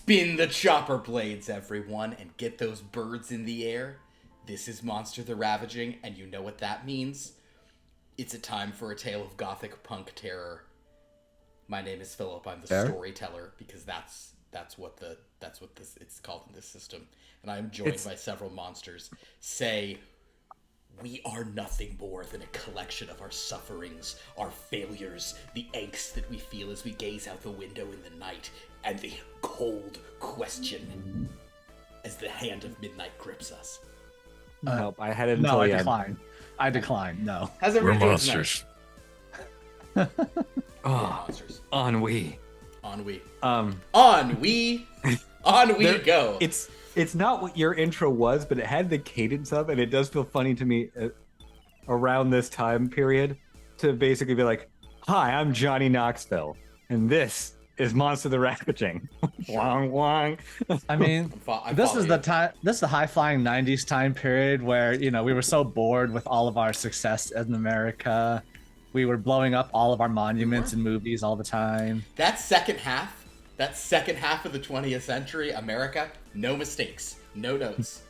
Spin the chopper blades, everyone, and get those birds in the air. This is Monster the Ravaging, and you know what that means. It's a time for a tale of Gothic punk terror. My name is Philip. I'm the Storyteller, because that's what it's called in this system. And I am joined by several monsters. Say, we are nothing more than a collection of our sufferings, our failures, the angst that we feel as we gaze out the window in the night, and the cold question as the hand of midnight grips us. Nope, I had it until I decline. I decline. No. How's We're everybody monsters. Monsters. Ennui. Ennui. Ennui Go. It's not what your intro was, but it had the cadence of, and it does feel funny to me around this time period to basically be like, "Hi, I'm Johnny Knoxville, and this is Monster the Ravaging." Wong wong. I mean, this is the time. This is the high-flying '90s time period where we were so bored with all of our success in America. We were blowing up all of our monuments and movies all the time. That second half of the 20th century, America, no mistakes, no notes.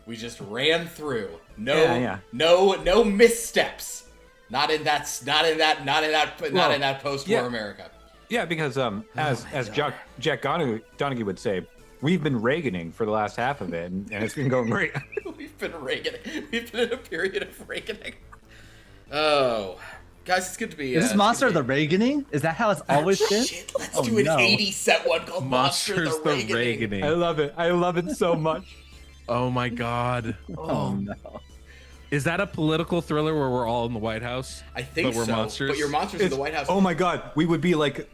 We just ran through. No missteps. Not in that post-war America. Yeah, because as Jack Donaghy would say, we've been Reaganing for the last half of it, and it's been going great. We've been Reaganing. We've been in a period of Reaganing. Oh, guys, it's good to be. Is this Monster the Reaganing? Is that how it's always been? Shit, let's do an 80s set one called Monster the Reaganing. I love it. I love it so much. Oh my god. Oh no. Is that a political thriller where we're all in the White House? I think but we're monsters? But you're monsters in the White House. Oh my god, we could be like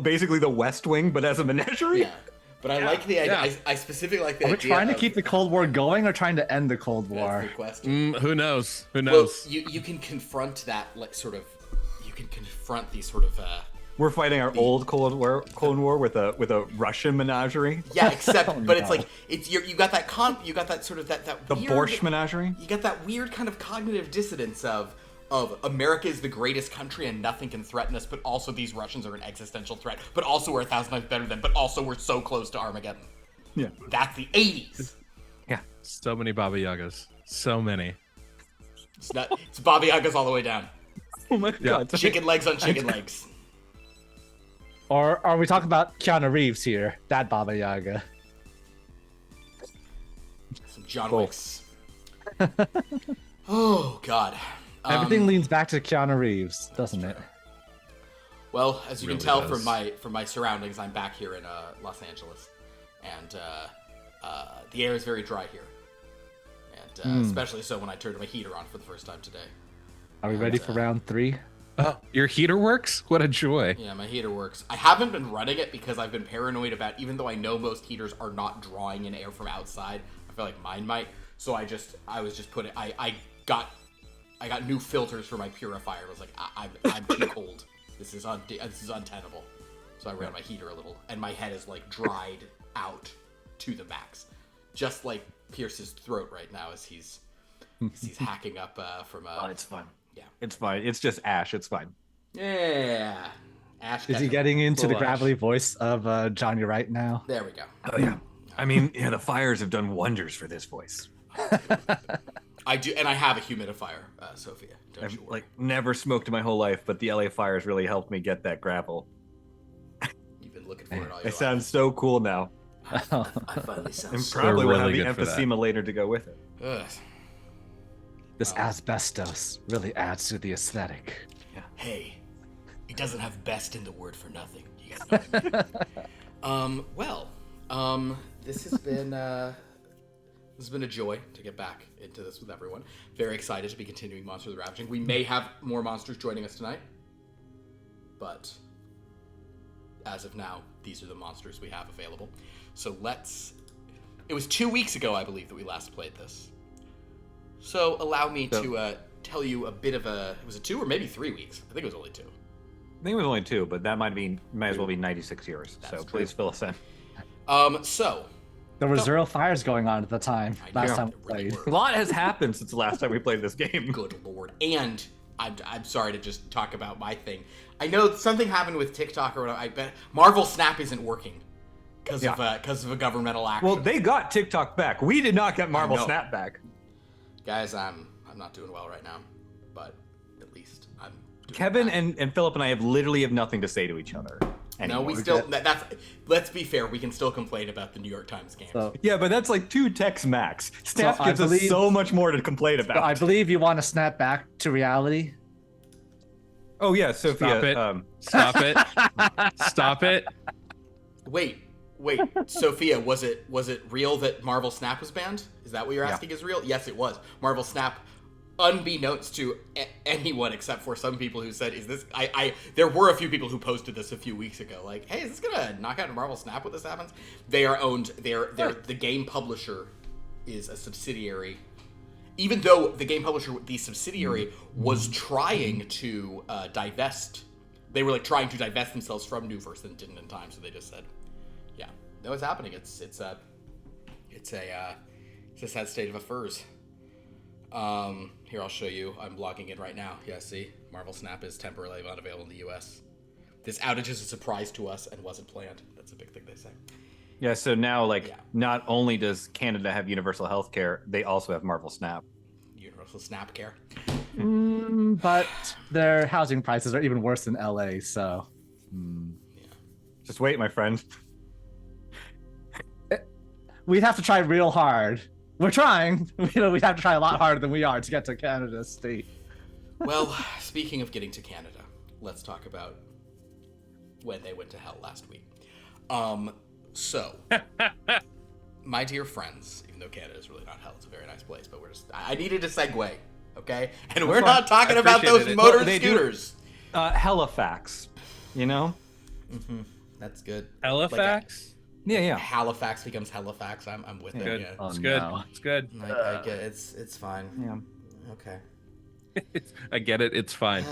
basically the West Wing, but as a menagerie. Yeah. But I like the idea. Yeah. I specifically like the idea. idea. Are we trying to keep the Cold War going or trying to end the Cold War? That's the question. Who knows? Who knows? Well, you can confront that you can confront these sort of. We're fighting our old Cold War with a Russian menagerie. Yeah, except it's like you got that sort of that the weird, Borscht menagerie. You got that weird kind of cognitive dissonance of America is the greatest country and nothing can threaten us, but also these Russians are an existential threat, but also we're 1,000 times better than, but also we're so close to Armageddon. Yeah, that's the 80s. Yeah, so many Baba Yagas, so many. It's Baba Yagas all the way down. Oh my god, chicken legs on chicken legs. Or are we talking about Keanu Reeves here? That Baba Yaga. Some John Wicks. Oh god. Everything leans back to Keanu Reeves, doesn't it? Well, as you can tell from my surroundings, I'm back here in Los Angeles, and the air is very dry here, and especially so when I turned my heater on for the first time today. Are we ready for round 3? Oh, your heater works? What a joy. Yeah, my heater works. I haven't been running it because I've been paranoid about, even though I know most heaters are not drawing in air from outside, I feel like mine might. So I got new filters for my purifier. I was like, I'm too cold. This is untenable. So I ran my heater a little, and my head is like dried out to the max, just like Pierce's throat right now as he's hacking up from. Oh, it's fine. Yeah, it's fine. It's just ash. It's fine. Yeah, ash. Is he getting into the gravelly voice of Johnny Wright now? There we go. Oh yeah. I mean, the fires have done wonders for this voice. I do, and I have a humidifier, Sophia. I've never smoked in my whole life, but the LA fires really helped me get that gravel. You've been looking for it all your life. It sounds so cool now. I finally sound. And probably will have the emphysema later to go with it. Ugh. This asbestos really adds to the aesthetic. Yeah. Hey, it doesn't have best in the word for nothing. You guys know what I mean? This has been a joy to get back into this with everyone. Very excited to be continuing Monster the Ravaging. We may have more monsters joining us tonight, but as of now, these are the monsters we have available. So it was 2 weeks ago, I believe, that we last played this. So allow me to tell you a bit of it was 2 or maybe 3 weeks. I think it was only 2. I think it was only 2, but that might as well be 96 years. That's so true. Please fill us in. So there were 0 fires going on at the time. Last time we played. A lot has happened since the last time we played this game. Good lord. And I'm sorry to just talk about my thing. I know something happened with TikTok or whatever. I bet Marvel Snap isn't working. because of a governmental action. Well, they got TikTok back. We did not get Marvel Snap back. Guys, I'm not doing well right now, but at least I'm doing Kevin and Philip and I literally have nothing to say to each other anymore. No, we still that's let's be fair, we can still complain about the New York Times games. Yeah, but that's like 2 texts max. Snap gives us so much more to complain about. I believe you want to snap back to reality. Oh yeah, Sophia. Stop it. Stop it. Wait, Sophia, was it real that Marvel Snap was banned? Is that what you're asking is real? Yes, it was. Marvel Snap, unbeknownst to anyone except for some people who said, is this... There were a few people who posted this a few weeks ago, like, hey, is this gonna knock out Marvel Snap when this happens? They are owned... The game publisher is a subsidiary. Even though the game publisher, the subsidiary, was trying to divest... They were like trying to divest themselves from Newverse and didn't in time, so they just said, "Yeah, no, it's happening. It's a sad state of affairs." Here, I'll show you. I'm logging in right now. Yeah, see, Marvel Snap is temporarily unavailable in the U.S. This outage is a surprise to us and wasn't planned. That's a big thing they say. Yeah, so now not only does Canada have universal health care, they also have Marvel Snap. Universal Snap care. But their housing prices are even worse than LA, so just wait, my friend. We'd have to try real hard. We're trying. We'd have to try a lot harder than we are to get to Canada state. Well, speaking of getting to Canada, let's talk about when they went to hell last week. So, my dear friends, even though Canada is really not hell, it's a very nice place, but I needed a segue. Okay, and we're not talking about those motor scooters. Halifax, you know. Mm-hmm. That's good. Halifax. Yeah. Halifax becomes Halifax. I'm with it. Good. Yeah. It's good. No. It's good. I get it. It's fine. Yeah. Okay. I get it. It's fine.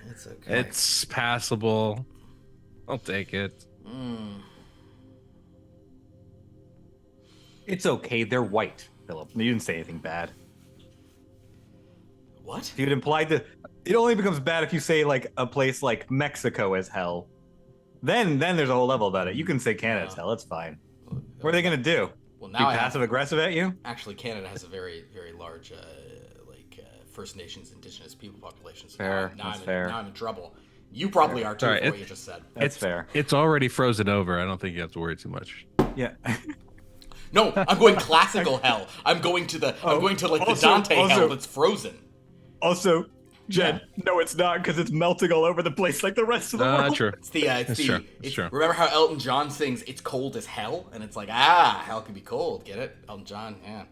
It's okay. It's passable. I'll take it. It's okay. They're white, Philip. You didn't say anything bad. What? You'd implied that it only becomes bad if you say like a place like Mexico is hell. Then there's a whole level about it. You can say Canada's hell. It's fine. What are they gonna do? Well, now be passive aggressive at you? Actually, Canada has a very, very large First Nations, Indigenous people populations. Fair. Now fair. I'm in trouble. You probably are too. Sorry, for what you just said. That's fair. It's already frozen over. I don't think you have to worry too much. Yeah. No, I'm going classical hell. I'm going to the Dante hell that's frozen. Also, Jed, no, it's not, because it's melting all over the place like the rest of the world. True. It's true. Remember how Elton John sings "It's cold as hell," and it's like, hell can be cold. Get it, Elton John? Yeah.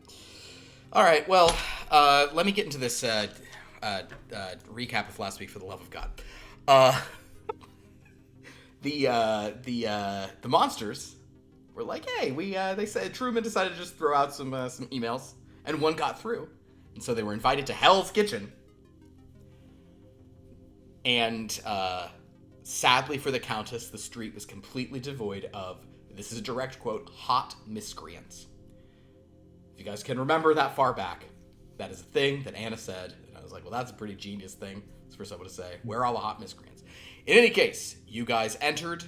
All right. Well, let me get into this recap of last week. For the love of God, the monsters were like, hey, they said Truman decided to just throw out some emails, and one got through, and so they were invited to Hell's Kitchen. And sadly for the Countess, the street was completely devoid of, this is a direct quote, hot miscreants. If you guys can remember that far back, that is a thing that Anna said, and I was like, well, that's a pretty genius thing for someone to say. Where are all the hot miscreants? In any case, you guys entered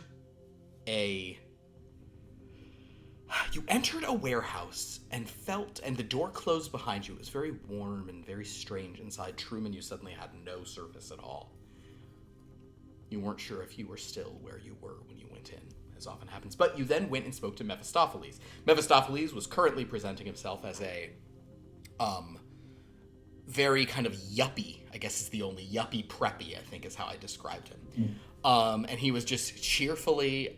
a warehouse and the door closed behind you. It was very warm and very strange inside. Truman, you suddenly had no surface at all. You weren't sure if you were still where you were when you went in, as often happens. But you then went and spoke to Mephistopheles. Mephistopheles was currently presenting himself as a very kind of yuppie, I guess is the only yuppie preppy, I think is how I described him. And he was just cheerfully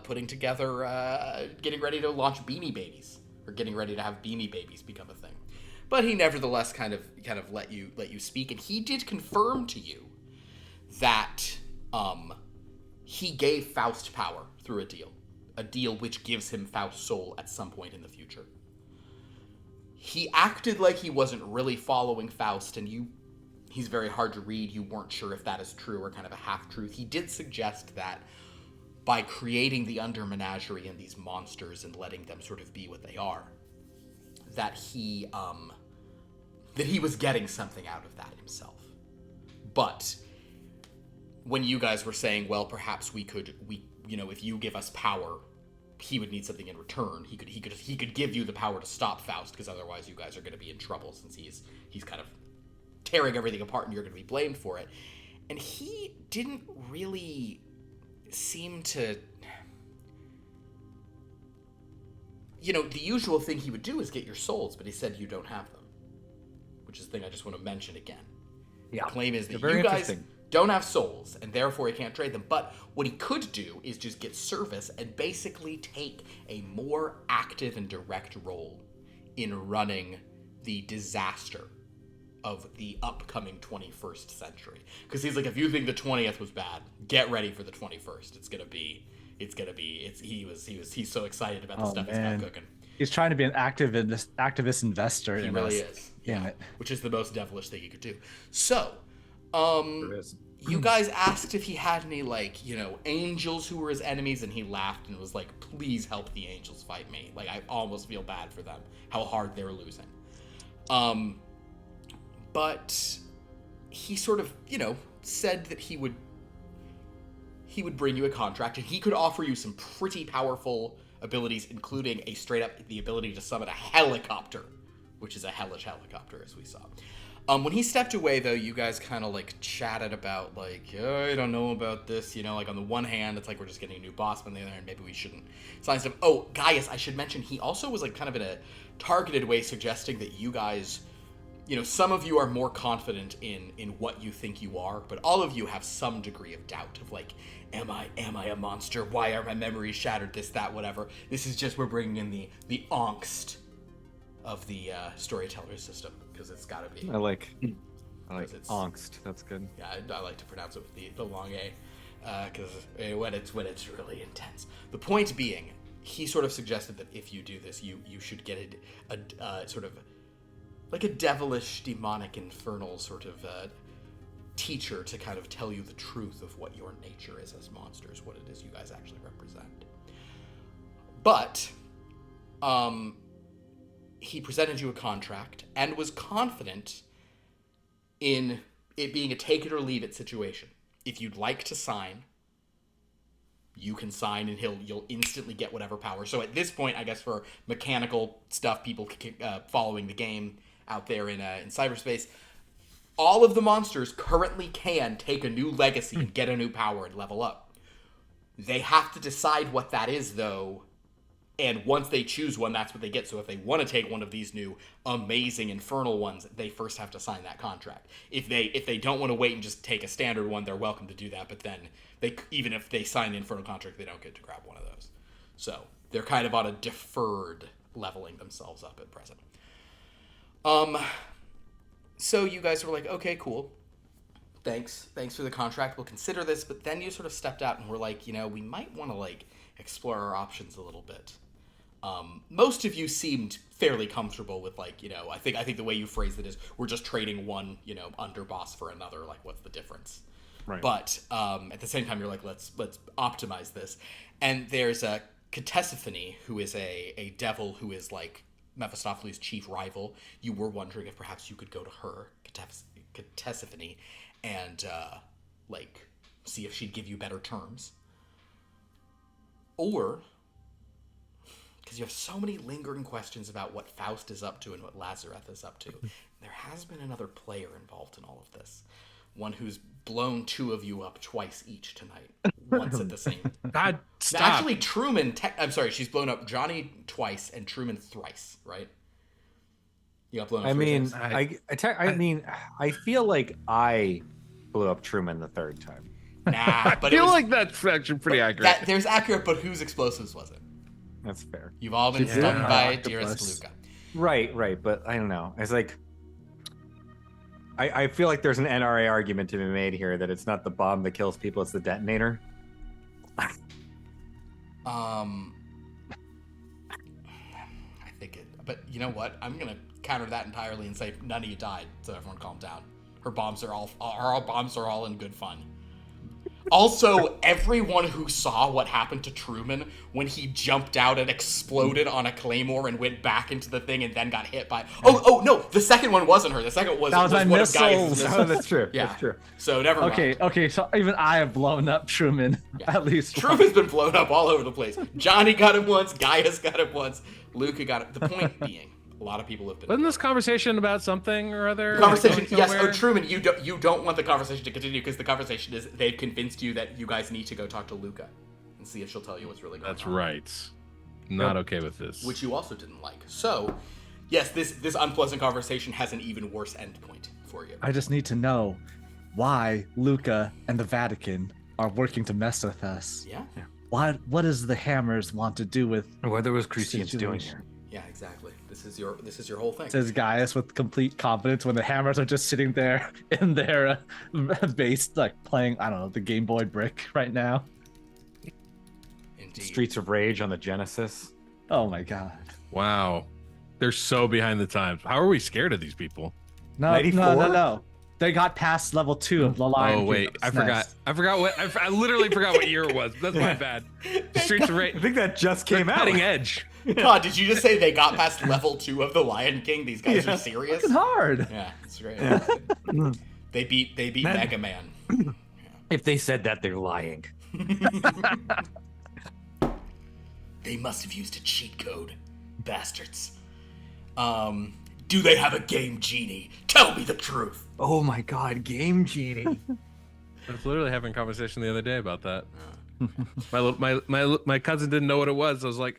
putting together, getting ready to launch Beanie Babies, or getting ready to have Beanie Babies become a thing. But he nevertheless kind of let you speak, and he did confirm to you that he gave Faust power through a deal which gives him Faust's soul at some point in the future. He acted like he wasn't really following Faust, and he's very hard to read. You weren't sure if that is true or kind of a half-truth. He did suggest that by creating the Empire Menagerie and these monsters and letting them sort of be what they are, that he was getting something out of that himself. But when you guys were saying, well, perhaps if you give us power, he would need something in return. He could give you the power to stop Faust, because otherwise you guys are going to be in trouble, since he's kind of tearing everything apart and you're going to be blamed for it. And he didn't really seem to... the usual thing he would do is get your souls, but he said you don't have them, which is the thing I just want to mention again. Yeah. The claim is that you guys don't have souls, and therefore he can't trade them. But what he could do is just get service and basically take a more active and direct role in running the disaster of the upcoming 21st century. Because he's like, if you think the 20th was bad, get ready for the 21st. He's so excited about the stuff he's got cooking. He's trying to be an activist investor. He really is. Yeah. Which is the most devilish thing he could do. So, you guys asked if he had any, angels who were his enemies, and he laughed and was like, please help the angels fight me. Like, I almost feel bad for them, how hard they're losing. But he sort of, said that he would bring you a contract, and he could offer you some pretty powerful abilities, including the ability to summon a helicopter, which is a hellish helicopter, as we saw. When he stepped away, though, you guys kind of, chatted about, I don't know about this, on the one hand, it's like we're just getting a new boss, but on the other hand, maybe we shouldn't sign stuff. Oh, Gaius, I should mention, he also was, kind of in a targeted way suggesting that you guys, some of you are more confident in what you think you are, but all of you have some degree of doubt of, am I a monster? Why are my memories shattered? This, that, whatever. This is just, we're bringing in the angst of the Storyteller system, because it's got to be. I like angst. That's good. Yeah, I like to pronounce it with the long A, because when it's really intense. The point being, he sort of suggested that if you do this, you should get a sort of like a devilish, demonic, infernal sort of teacher to kind of tell you the truth of what your nature is as monsters, what it is you guys actually represent. But he presented you a contract and was confident in it being a take it or leave it situation. If you'd like to sign, you can sign, and you'll instantly get whatever power. So at this point, I guess for mechanical stuff, people following the game out there in cyberspace, all of the monsters currently can take a new legacy and get a new power and level up. They have to decide what that is, though, and once they choose one, that's what they get. So if they want to take one of these new amazing infernal ones, they first have to sign that contract. If they don't want to wait and just take a standard one, they're welcome to do that, but then even if they sign the infernal contract, they don't get to grab one of those. So they're kind of on a deferred leveling themselves up at present. So you guys were like, okay, cool. Thanks for the contract. We'll consider this. But then you sort of stepped out and were like, we might want to explore our options a little bit. Most of you seemed fairly comfortable with I think the way you phrased it is, we're just trading one, underboss for another. What's the difference? Right. But at the same time, you're like, let's optimize this. And there's a Ctesiphone, who is a devil who is Mephistopheles' chief rival. You were wondering if perhaps you could go to her, Ctesiphone, and see if she'd give you better terms. Or, because you have so many lingering questions about what Faust is up to and what Lazarus is up to, there has been another player involved in all of this. One who's blown two of you up twice each tonight. Once at the same. God, stop. Actually, Truman. I'm sorry. She's blown up Johnny twice and Truman thrice. Right? You got blown up. I mean, I feel like I blew up Truman the third time. Nah, but I feel like that's actually pretty accurate. There's accurate, but whose explosives was it? That's fair. You've all been stung by dearest Luca. Right. But I don't know. It's I feel like there's an NRA argument to be made here that it's not the bomb that kills people, it's the detonator. I think it, but you know what? I'm gonna counter that entirely and say none of you died, so everyone calm down. Our bombs are all in good fun. Also, everyone who saw what happened to Truman when he jumped out and exploded on a claymore and went back into the thing and then got hit by... Oh no, the second one wasn't her. The second was my one missiles. of Gaius' missiles. Oh, that's true. Yeah. That's true. So never mind. Okay, so even I have blown up Truman, at least Truman's been blown up all over the place. Johnny got him once, Gaius got him once, Luca got him. The point being, a lot of people have been... Wasn't this conversation about something or other? Conversation, Going yes. somewhere? Oh, Truman, you don't want the conversation to continue because the conversation is they've convinced you that you guys need to go talk to Luca and see if she'll tell you what's really going That's on. right. Not okay with this. Which you also didn't like. So, yes, this unpleasant conversation has an even worse endpoint for you. I just need to know why Luca and the Vatican are working to mess with us. Yeah? What does the Hammers want to do with What was Crucians doing here? Yeah, exactly. This is your whole thing. says Gaius with complete confidence when the Hammers are just sitting there in their base, like playing, I don't know, the Game Boy brick right now. Indeed. Streets of Rage on the Genesis. Oh my god. Wow. They're so behind the times. How are we scared of these people? No. 94? They got past level 2 of the Lion Oh wait, Kingdom's I forgot. Nest. I forgot what. I literally forgot what year it was. That's my bad. Streets of Rage. I think that just came out. Cutting edge. God, did you just say they got past level 2 of the Lion King? These guys are serious? Fucking hard. Yeah, it's great. They beat Mega Man. If they said that, they're lying. They must have used a cheat code. Bastards. Do they have a game genie? Tell me the truth. Oh my god, Game Genie. I was literally having a conversation the other day about that. My cousin didn't know what it was. I was like,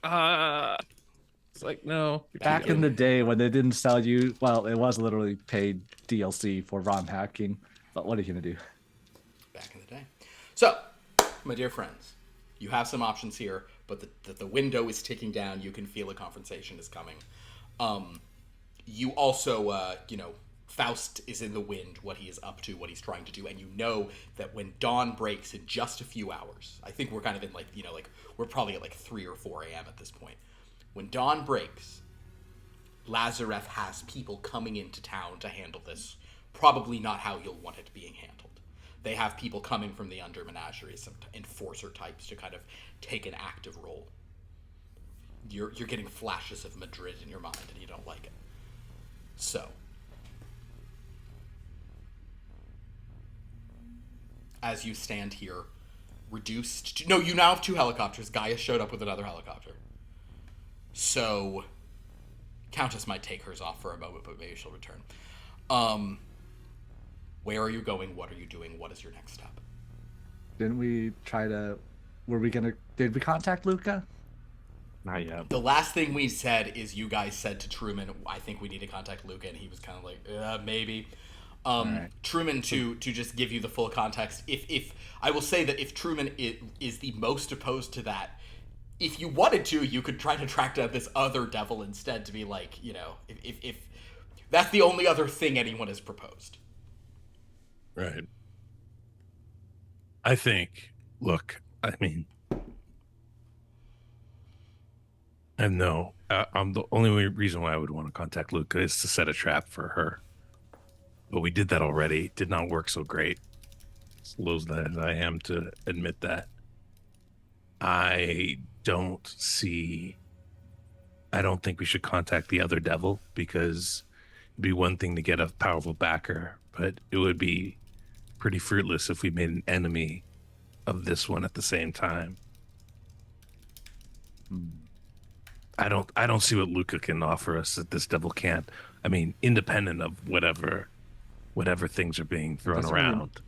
It's like, no. Back in the day when they didn't sell you, well, it was literally paid DLC for ROM hacking. But what are you gonna do? Back in the day. So, my dear friends, you have some options here, but the window is ticking down. You can feel a confrontation is coming. You also, Faust is in the wind, what he is up to, what he's trying to do, and you know that when dawn breaks in just a few hours, I think we're kind of in we're probably at 3 or 4 a.m. at this point. When dawn breaks, Lazareth has people coming into town to handle this. Probably not how you'll want it being handled. They have people coming from the Empire Menagerie, some enforcer types, to kind of take an active role. You're getting flashes of Madrid in your mind, and you don't like it. So, as you stand here, reduced to... No, you now have 2 helicopters. Gaius showed up with another helicopter. So, Countess might take hers off for a moment, but maybe she'll return. Where are you going? What are you doing? What is your next step? Did we contact Luca? Not yet. The last thing we said is you guys said to Truman, I think we need to contact Luca, and he was kind of like, maybe. Right. Truman, to just give you the full context, if I will say that if Truman is the most opposed to that, if you wanted to, you could try to track down this other devil instead to be like, if that's the only other thing anyone has proposed. Right. I think, look, I mean, and no, I'm the only reason why I would want to contact Luca is to set a trap for her. But we did that already. It did not work so great. As low as I am to admit that. I don't think we should contact the other devil, because it'd be one thing to get a powerful backer, but it would be pretty fruitless if we made an enemy of this one at the same time. I don't see what Luca can offer us that this devil can't. I mean, independent of whatever things are being thrown around.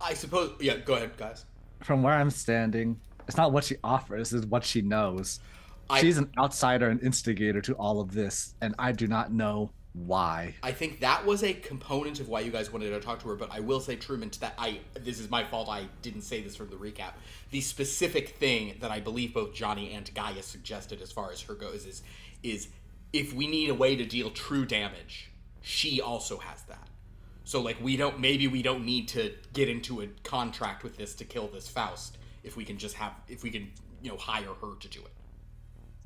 I suppose. Yeah, go ahead, guys. From where I'm standing, it's not what she offers, it's what she knows. She's an outsider and instigator to all of this, and I do not know why. I think that was a component of why you guys wanted to talk to her, but I will say, Truman, this is my fault, I didn't say this from the recap. The specific thing that I believe both Johnny and Gaius suggested as far as her goes is if we need a way to deal true damage, she also has that. So we don't need to get into a contract with this to kill this Faust if we can hire her to do it.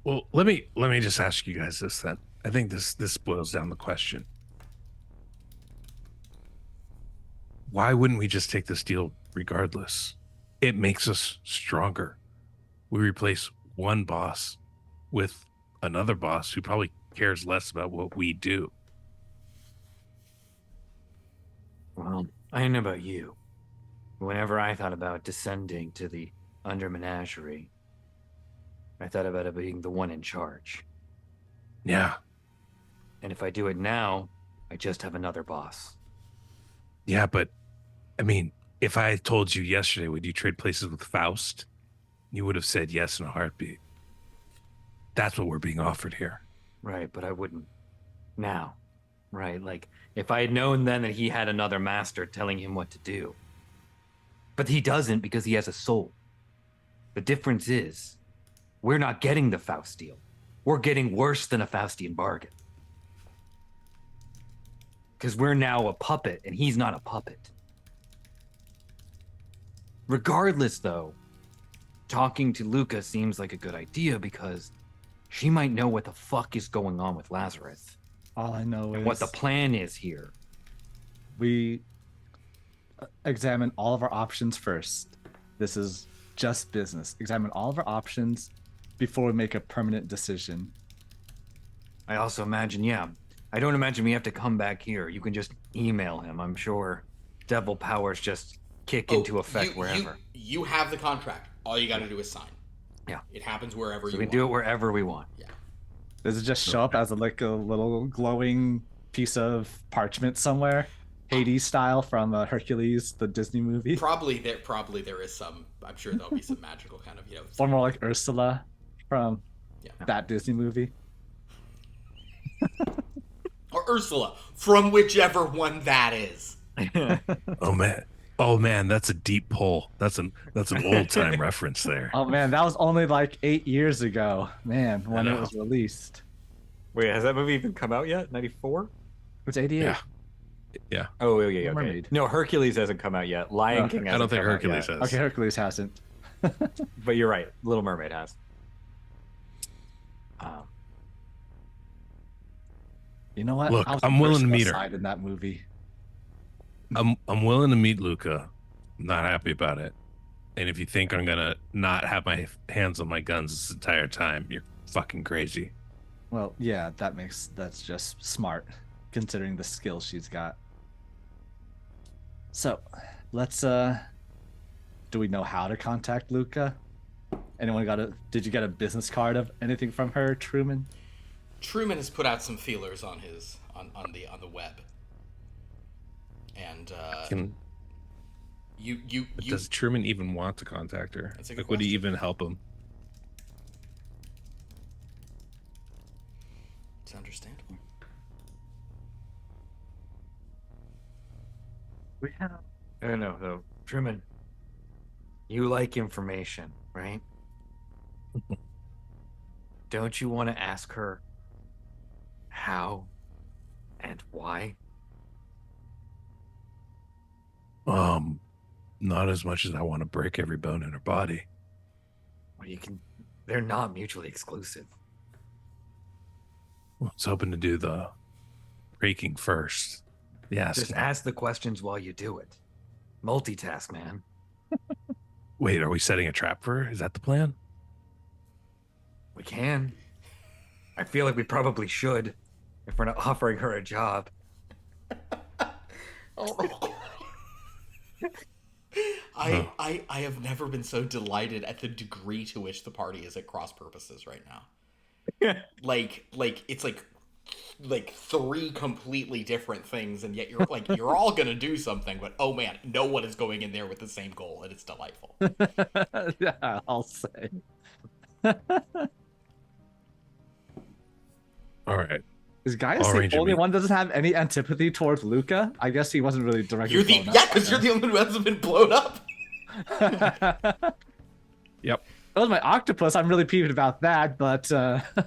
Well, let me just ask you guys this then. I think this boils down the question. why wouldn't we just take this deal regardless? It makes us stronger. We replace one boss with another boss who probably cares less about what we do. Well, I don't know about you. Whenever I thought about descending to the Under Menagerie, I thought about it being the one in charge. Yeah. And if I do it now, I just have another boss. Yeah, but I mean, if I had told you yesterday, would you trade places with Faust? You would have said yes in a heartbeat. That's what we're being offered here. Right, but I wouldn't now. Right, like if I had known then that he had another master telling him what to do. But he doesn't because he has a soul. The difference is, we're not getting the Faust deal. We're getting worse than a Faustian bargain. Because we're now a puppet, and he's not a puppet. Regardless, though, talking to Luca seems like a good idea because she might know what the fuck is going on with Lazarus. All I know is what the plan is here. We examine all of our options first. This is just business. Examine all of our options before we make a permanent decision. I also imagine, I don't imagine we have to come back here. You can just email him. I'm sure devil powers just kick into effect wherever. You have the contract. All you got to do is sign. Yeah. It happens wherever you want. We want. do it wherever we want. Yeah. Does it just show up as a little glowing piece of parchment somewhere? Hades style from Hercules, the Disney movie? Probably there is some. I'm sure there'll be some magical kind of, Or more like Ursula from that Disney movie. Or Ursula, from whichever one that is. Oh man, that's a deep pull. That's an old time reference there. Oh man, that was only like 8 years ago, man, when it was released. Wait, has that movie even come out yet? 94? It's 88. Yeah. Oh yeah. Okay. Mermaid. No, Hercules hasn't come out yet. Lion King hasn't. I don't think come Hercules out yet. has. Okay, Hercules hasn't. But you're right. Little Mermaid has. You know what? Look, I'm willing to meet her in that movie. I'm willing to meet Luca. I'm not happy about it. And if you think I'm gonna not have my hands on my guns this entire time, you're fucking crazy. Well, yeah, that's just smart, considering the skills she's got. So, let's do we know how to contact Luca? Did you get a business card of anything from her, Truman? Truman has put out some feelers on the web. And does Truman even want to contact her? Like, would he even help him? It's understandable. I don't know though. Truman, you like information, right? Don't you want to ask her how and why? Not as much as I want to break every bone in her body. Well, they're not mutually exclusive. I was hoping to do the breaking first. Yes. Just ask the questions while you do it. Multitask, man. Wait, are we setting a trap for her? Is that the plan? We can. I feel like we probably should if we're not offering her a job. I have never been so delighted at the degree to which the party is at cross purposes right now. like it's like three completely different things, and yet you're all gonna do something, but oh man, no one is going in there with the same goal, and it's delightful. Yeah, I'll say. All right. Is Gaius the only one that doesn't have any antipathy towards Luca? I guess he wasn't really directly blown up. Yeah, because you're the only one who hasn't been blown up. Yep. That was my octopus. I'm really peeved about that, but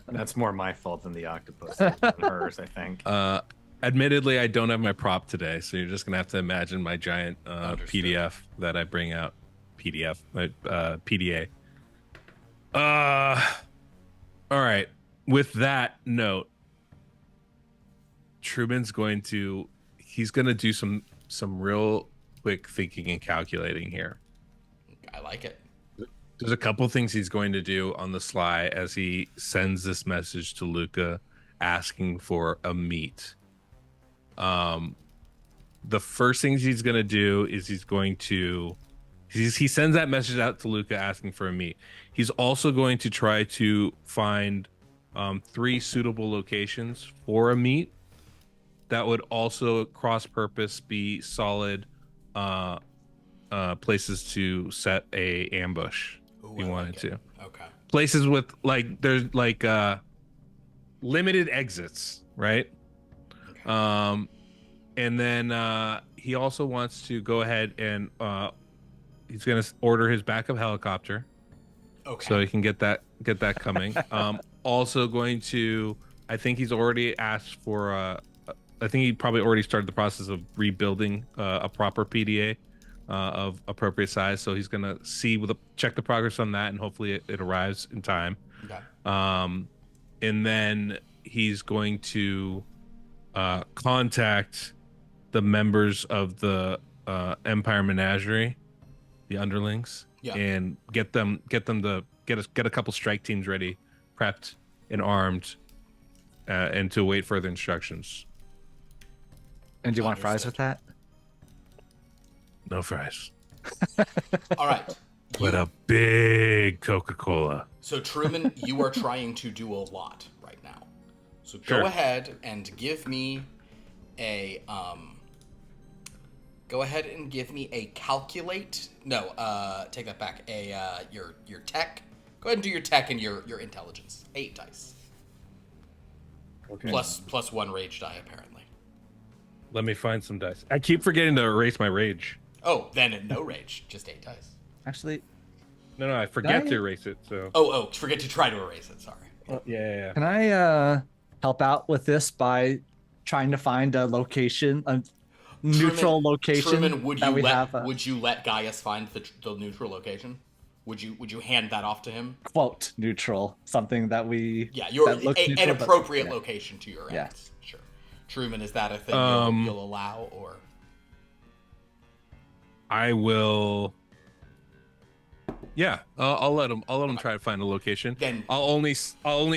that's more my fault than the octopus than hers, I think. Admittedly, I don't have my prop today, so you're just gonna have to imagine my giant PDF that I bring out. PDA. All right. With that note, Truman's going to do some real quick thinking and calculating here. I like it. There's a couple things he's going to do on the sly as he sends this message to Luca asking for a meet. The first things he's going to do is he sends that message out to Luca asking for a meet. He's also going to try to find 3 suitable locations for a meet that would also cross-purpose be solid places to set a ambush. Ooh, if you wanted to. Okay. Places with there's limited exits, right? Okay. And then he also wants to go ahead and he's going to order his backup helicopter. Okay. So he can get that coming. Also going to, I think he's already asked for I think he probably already started the process of rebuilding a proper PDA of appropriate size. So he's going to check the progress on that, and hopefully it arrives in time. Okay. And then he's going to contact the members of the Empire Menagerie, the underlings, and get them to get a couple strike teams ready, prepped and armed, and to await further instructions. And do you want fries with that? No fries. All right. But a big Coca-Cola. So Truman, you are trying to do a lot right now. So Sure. Go ahead and give me a calculate. No, take that back. Your tech. Go ahead and do your tech and your intelligence. 8 dice. Okay. Plus 1 rage die apparently. Let me find some dice. I keep forgetting to erase my rage. Oh, then no rage, just 8 dice. Actually, No, I forget to erase it. So. Oh, forget to try to erase it. Sorry. Yeah. can I help out with this by trying to find a location, a neutral location? Truman, that would you let Gaius find the neutral location? Would you hand that off to him? Quote neutral, something that we an appropriate location to your Yeah. ends. Sure. Truman, is that a thing you'll allow, or? I will. Yeah, I'll let him try to find a location. Then I'll only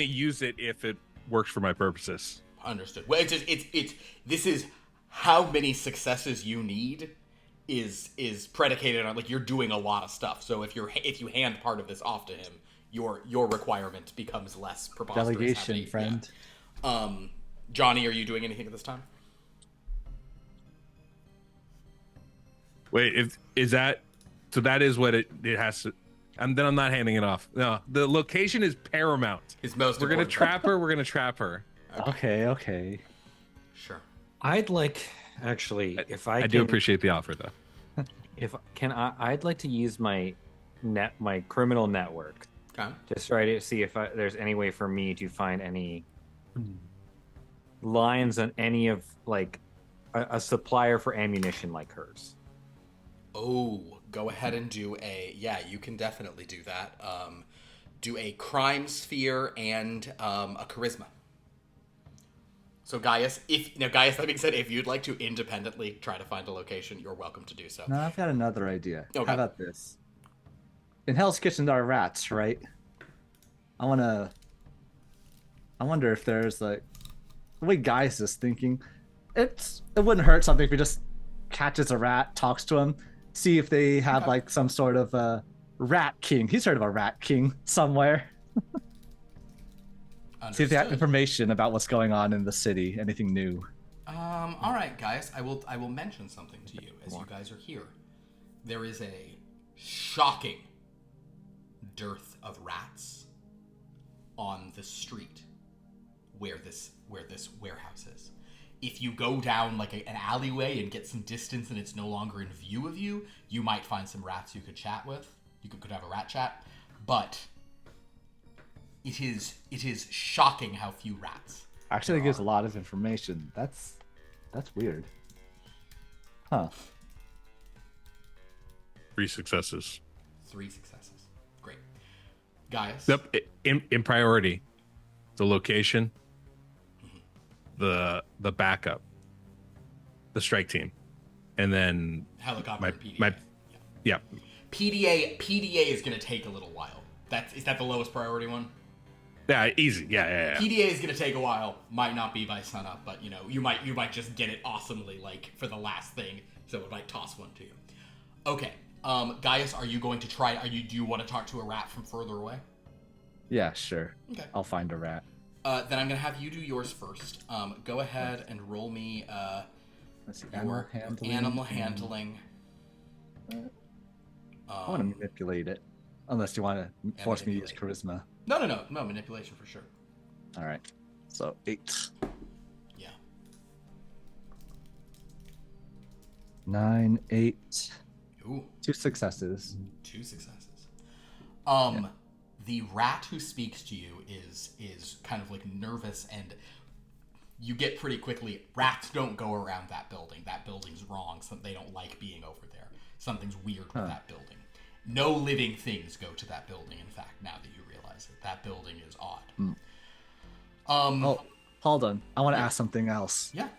use it if it works for my purposes. Understood. Well, it's this is how many successes you need is predicated on you're doing a lot of stuff. So if you hand part of this off to him, your requirement becomes less preposterous. Delegation, friend. Yeah. Johnny, are you doing anything at this time? Wait, so that is what it has to. And then I'm not handing it off. No, the location is paramount. It's most. We're gonna trap her. We're gonna trap her. Okay. Sure. I'd like if I do appreciate the offer though. I'd like to use my criminal network. Okay. Just try to see if there's any way for me to find any lines on any of a supplier for ammunition like hers. Oh, go ahead and do you can definitely do that. Do a crime sphere and a charisma. So Gaius, that being said, if you'd like to independently try to find a location, you're welcome to do so. No, I've got another idea. Okay. How about this? In Hell's Kitchen there are rats, right? I wonder if there's the way Gaius is thinking. It wouldn't hurt something if he just catches a rat, talks to him, see if they have some sort of rat king. He's heard of a rat king somewhere. See if they have information about what's going on in the city, anything new. All right, guys. I will mention something to you as you guys are here. There is a shocking dearth of rats on the street where this warehouse is. If you go down an alleyway and get some distance and it's no longer in view of you, you might find some rats you could chat with. You could have a rat chat, but it is shocking how few rats. Actually, it gives a lot of information. That's weird. Huh. 3 successes. 3 successes. Great. Gaius. Yep. In priority, the location, the backup, the strike team, and then helicopter and PDA. Yeah. PDA is going to take a little while. Is that the lowest priority one? Yeah, easy. Yeah. PDA is going to take a while. Might not be by sunup, but you might just get it awesomely like for the last thing. So it might toss one to you. Okay. Gaius, are you going to try? Do you want to talk to a rat from further away? Yeah, sure. Okay. I'll find a rat. Then I'm gonna have you do yours first. Go ahead and roll me Let's see, your animal handling. I want to manipulate it, unless you want to force me to use charisma. No, manipulation for sure. All right, so 8. Yeah. 9, 8. Ooh. 2 successes. 2 successes. The rat who speaks to you is kind of like nervous, and you get pretty quickly. Rats don't go around that building. That building's wrong. They don't like being over there. Something's weird with that building. No living things go to that building. In fact, now that you realize it, that building is odd. Oh, hold on. I want to ask something else. Yeah.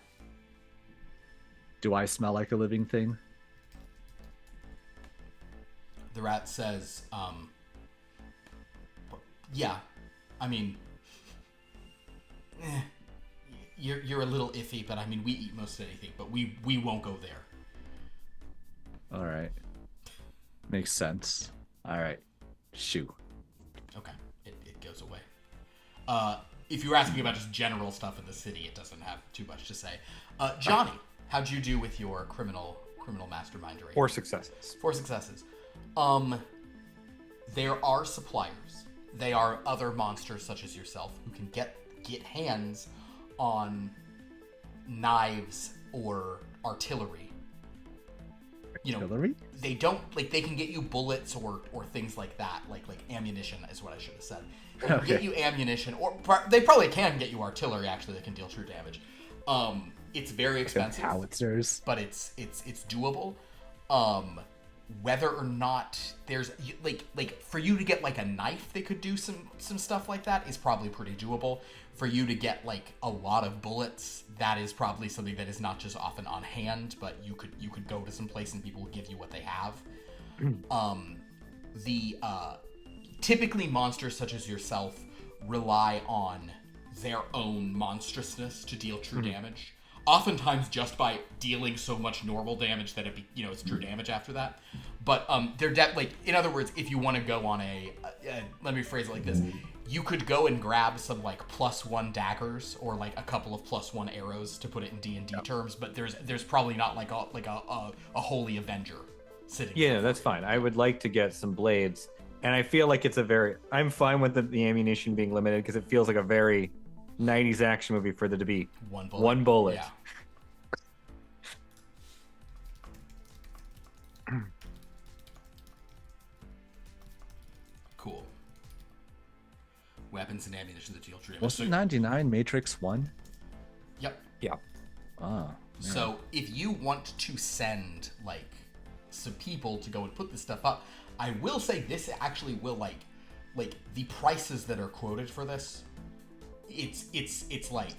Do I smell like a living thing? The rat says, yeah, I mean, you're a little iffy, but I mean, we eat most anything, but we won't go there. All right. Makes sense. All right. Shoo. Okay. It goes away. If you were asking about just general stuff in the city, it doesn't have too much to say. Johnny, how'd you do with your criminal mastermind raid? 4 successes. 4 successes. There are suppliers. They are other monsters such as yourself who can get hands on knives or artillery. Artillery? They don't they can get you bullets or things like that, like ammunition is what I should have said. They can get you ammunition, or they probably can get you artillery actually that can deal true damage. It's very expensive, howitzers, but it's doable. Whether or not there's like for you to get like a knife that could do some stuff like that is probably pretty doable. For you to get like a lot of bullets, that is probably something that is not just often on hand, but you could go to some place and people will give you what they have. Typically monsters such as yourself rely on their own monstrousness to deal true damage. Oftentimes just by dealing so much normal damage that it's true damage after that. But they're in other words, if you want to go on let me phrase it like this, you could go and grab some like +1 daggers or like a couple of +1 arrows to put it in D&D terms, but there's probably not like a holy avenger sitting. Yeah, that's fine. I would like to get some blades, and I feel like I'm fine with the ammunition being limited because it feels like a very 90s action movie for there to be one bullet. Yeah. Cool. Weapons and ammunition that deal true damage. Wasn't 99 Matrix 1? Yep. Yeah. Oh. So if you want to send like some people to go and put this stuff up, I will say this actually will like the prices that are quoted for this. It's like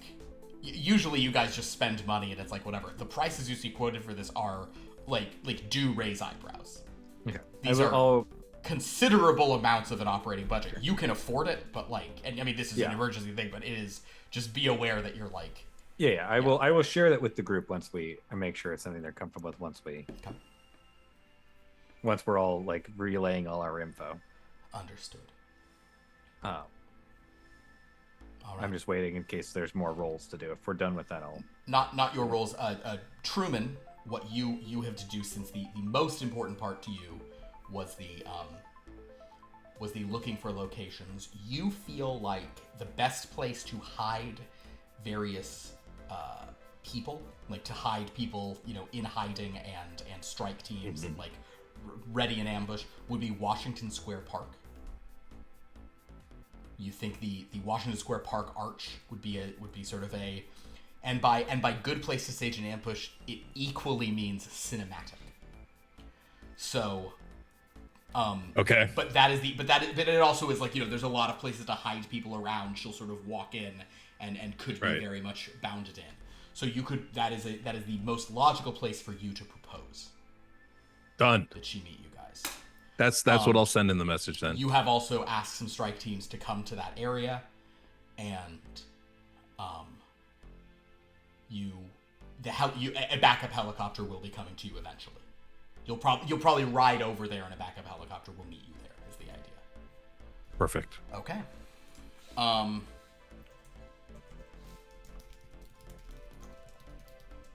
usually you guys just spend money and it's like whatever. The prices you see quoted for this are like do raise eyebrows. Okay. These are considerable amounts of an operating budget. You can afford it, but and I mean this is an emergency thing, but it is just be aware that you're like. Yeah, I will share that with the group once I make sure it's something they're comfortable with once we're all like relaying all our info. Understood. All right. I'm just waiting in case there's more rolls to do. If we're done with that, I'll... Not your rolls. Truman, what you have to do, since the most important part to you was the looking for locations. You feel like the best place to hide various people, like to hide people, in hiding and strike teams and like ready in ambush, would be Washington Square Park. You think the Washington Square Park arch would be sort of and by good place to stage an ambush, it equally means cinematic. So, okay. But it also is like there's a lot of places to hide people around. She'll sort of walk in and could be very much bounded in. So you could. That is the most logical place for you to propose Done. that she meet you guys. That's what I'll send in the message then. You have also asked some strike teams to come to that area, and a backup helicopter will be coming to you eventually. You'll probably ride over there, and a backup helicopter will meet you there. Is the idea? Perfect. Okay.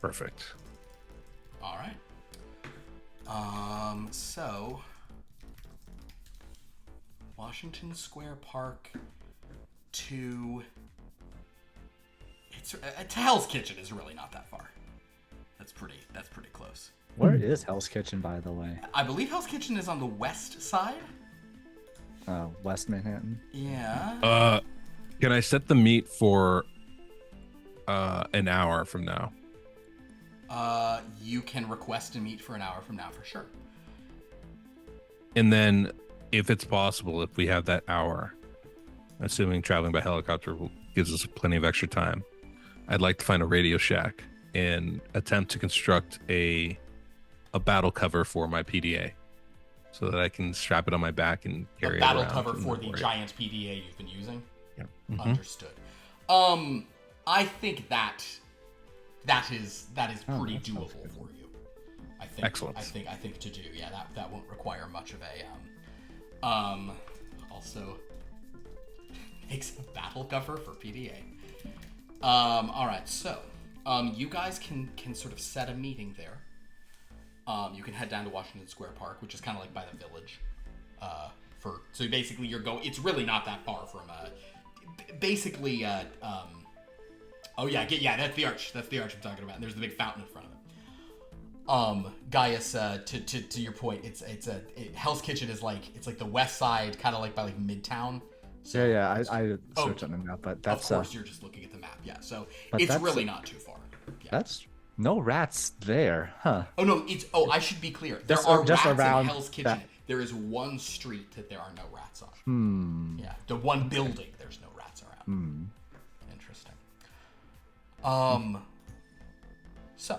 Perfect. All right. So Washington Square Park to Hell's Kitchen is really not that far. That's pretty close. Where is Hell's Kitchen, by the way? I believe Hell's Kitchen is on the west side. West Manhattan. Yeah. Can I set the meet for an hour from now? You can request a meet for an hour from now for sure. And then, if it's possible, if we have that hour, assuming traveling by helicopter gives us plenty of extra time, I'd like to find a Radio Shack and attempt to construct a battle cover for my PDA, so that I can strap it on my back and carry it around. A battle cover for the giant PDA you've been using. Yeah. Mm-hmm. Understood. I think that is pretty doable for you. I think. Excellent. I think to do. Yeah, that won't require much of a. Also makes a battle cover for PDA. All right, so you guys can sort of set a meeting there. You can head down to Washington Square Park, which is kind of like by the village. So basically it's really not that far from basically oh yeah, that's the arch. That's the arch I'm talking about. And there's the big fountain in front of it. Gaius, to your point, Hell's Kitchen is it's like the west side, kind of like by like Midtown. So I searched on the map, but that's of course you're just looking at the map. Yeah, so it's really not too far. Yeah. That's no rats there, huh? Oh no, I should be clear. There are rats in Hell's Kitchen. There is one street that there are no rats on. Yeah, the one building there's no rats around. Interesting. So,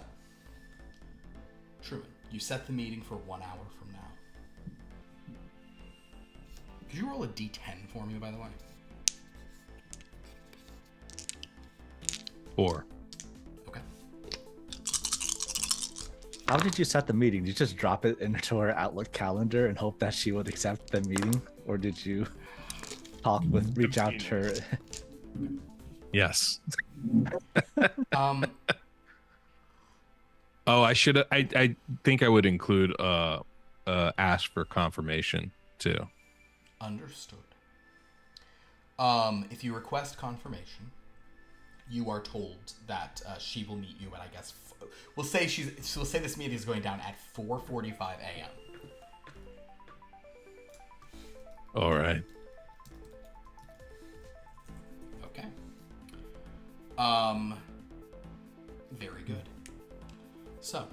Truman, you set the meeting for 1 hour from now. Could you roll a d10 for me, by the way? 4. Okay. How did you set the meeting? Did you just drop it into her Outlook calendar and hope that she would accept the meeting? Or did you reach out to her? Yes. Oh, I should. I think I would include ask for confirmation too. Understood. If you request confirmation, you are told that she will meet you at, I guess, we'll say this meeting is going down at 4:45 a.m. All right. Okay. Very good. So,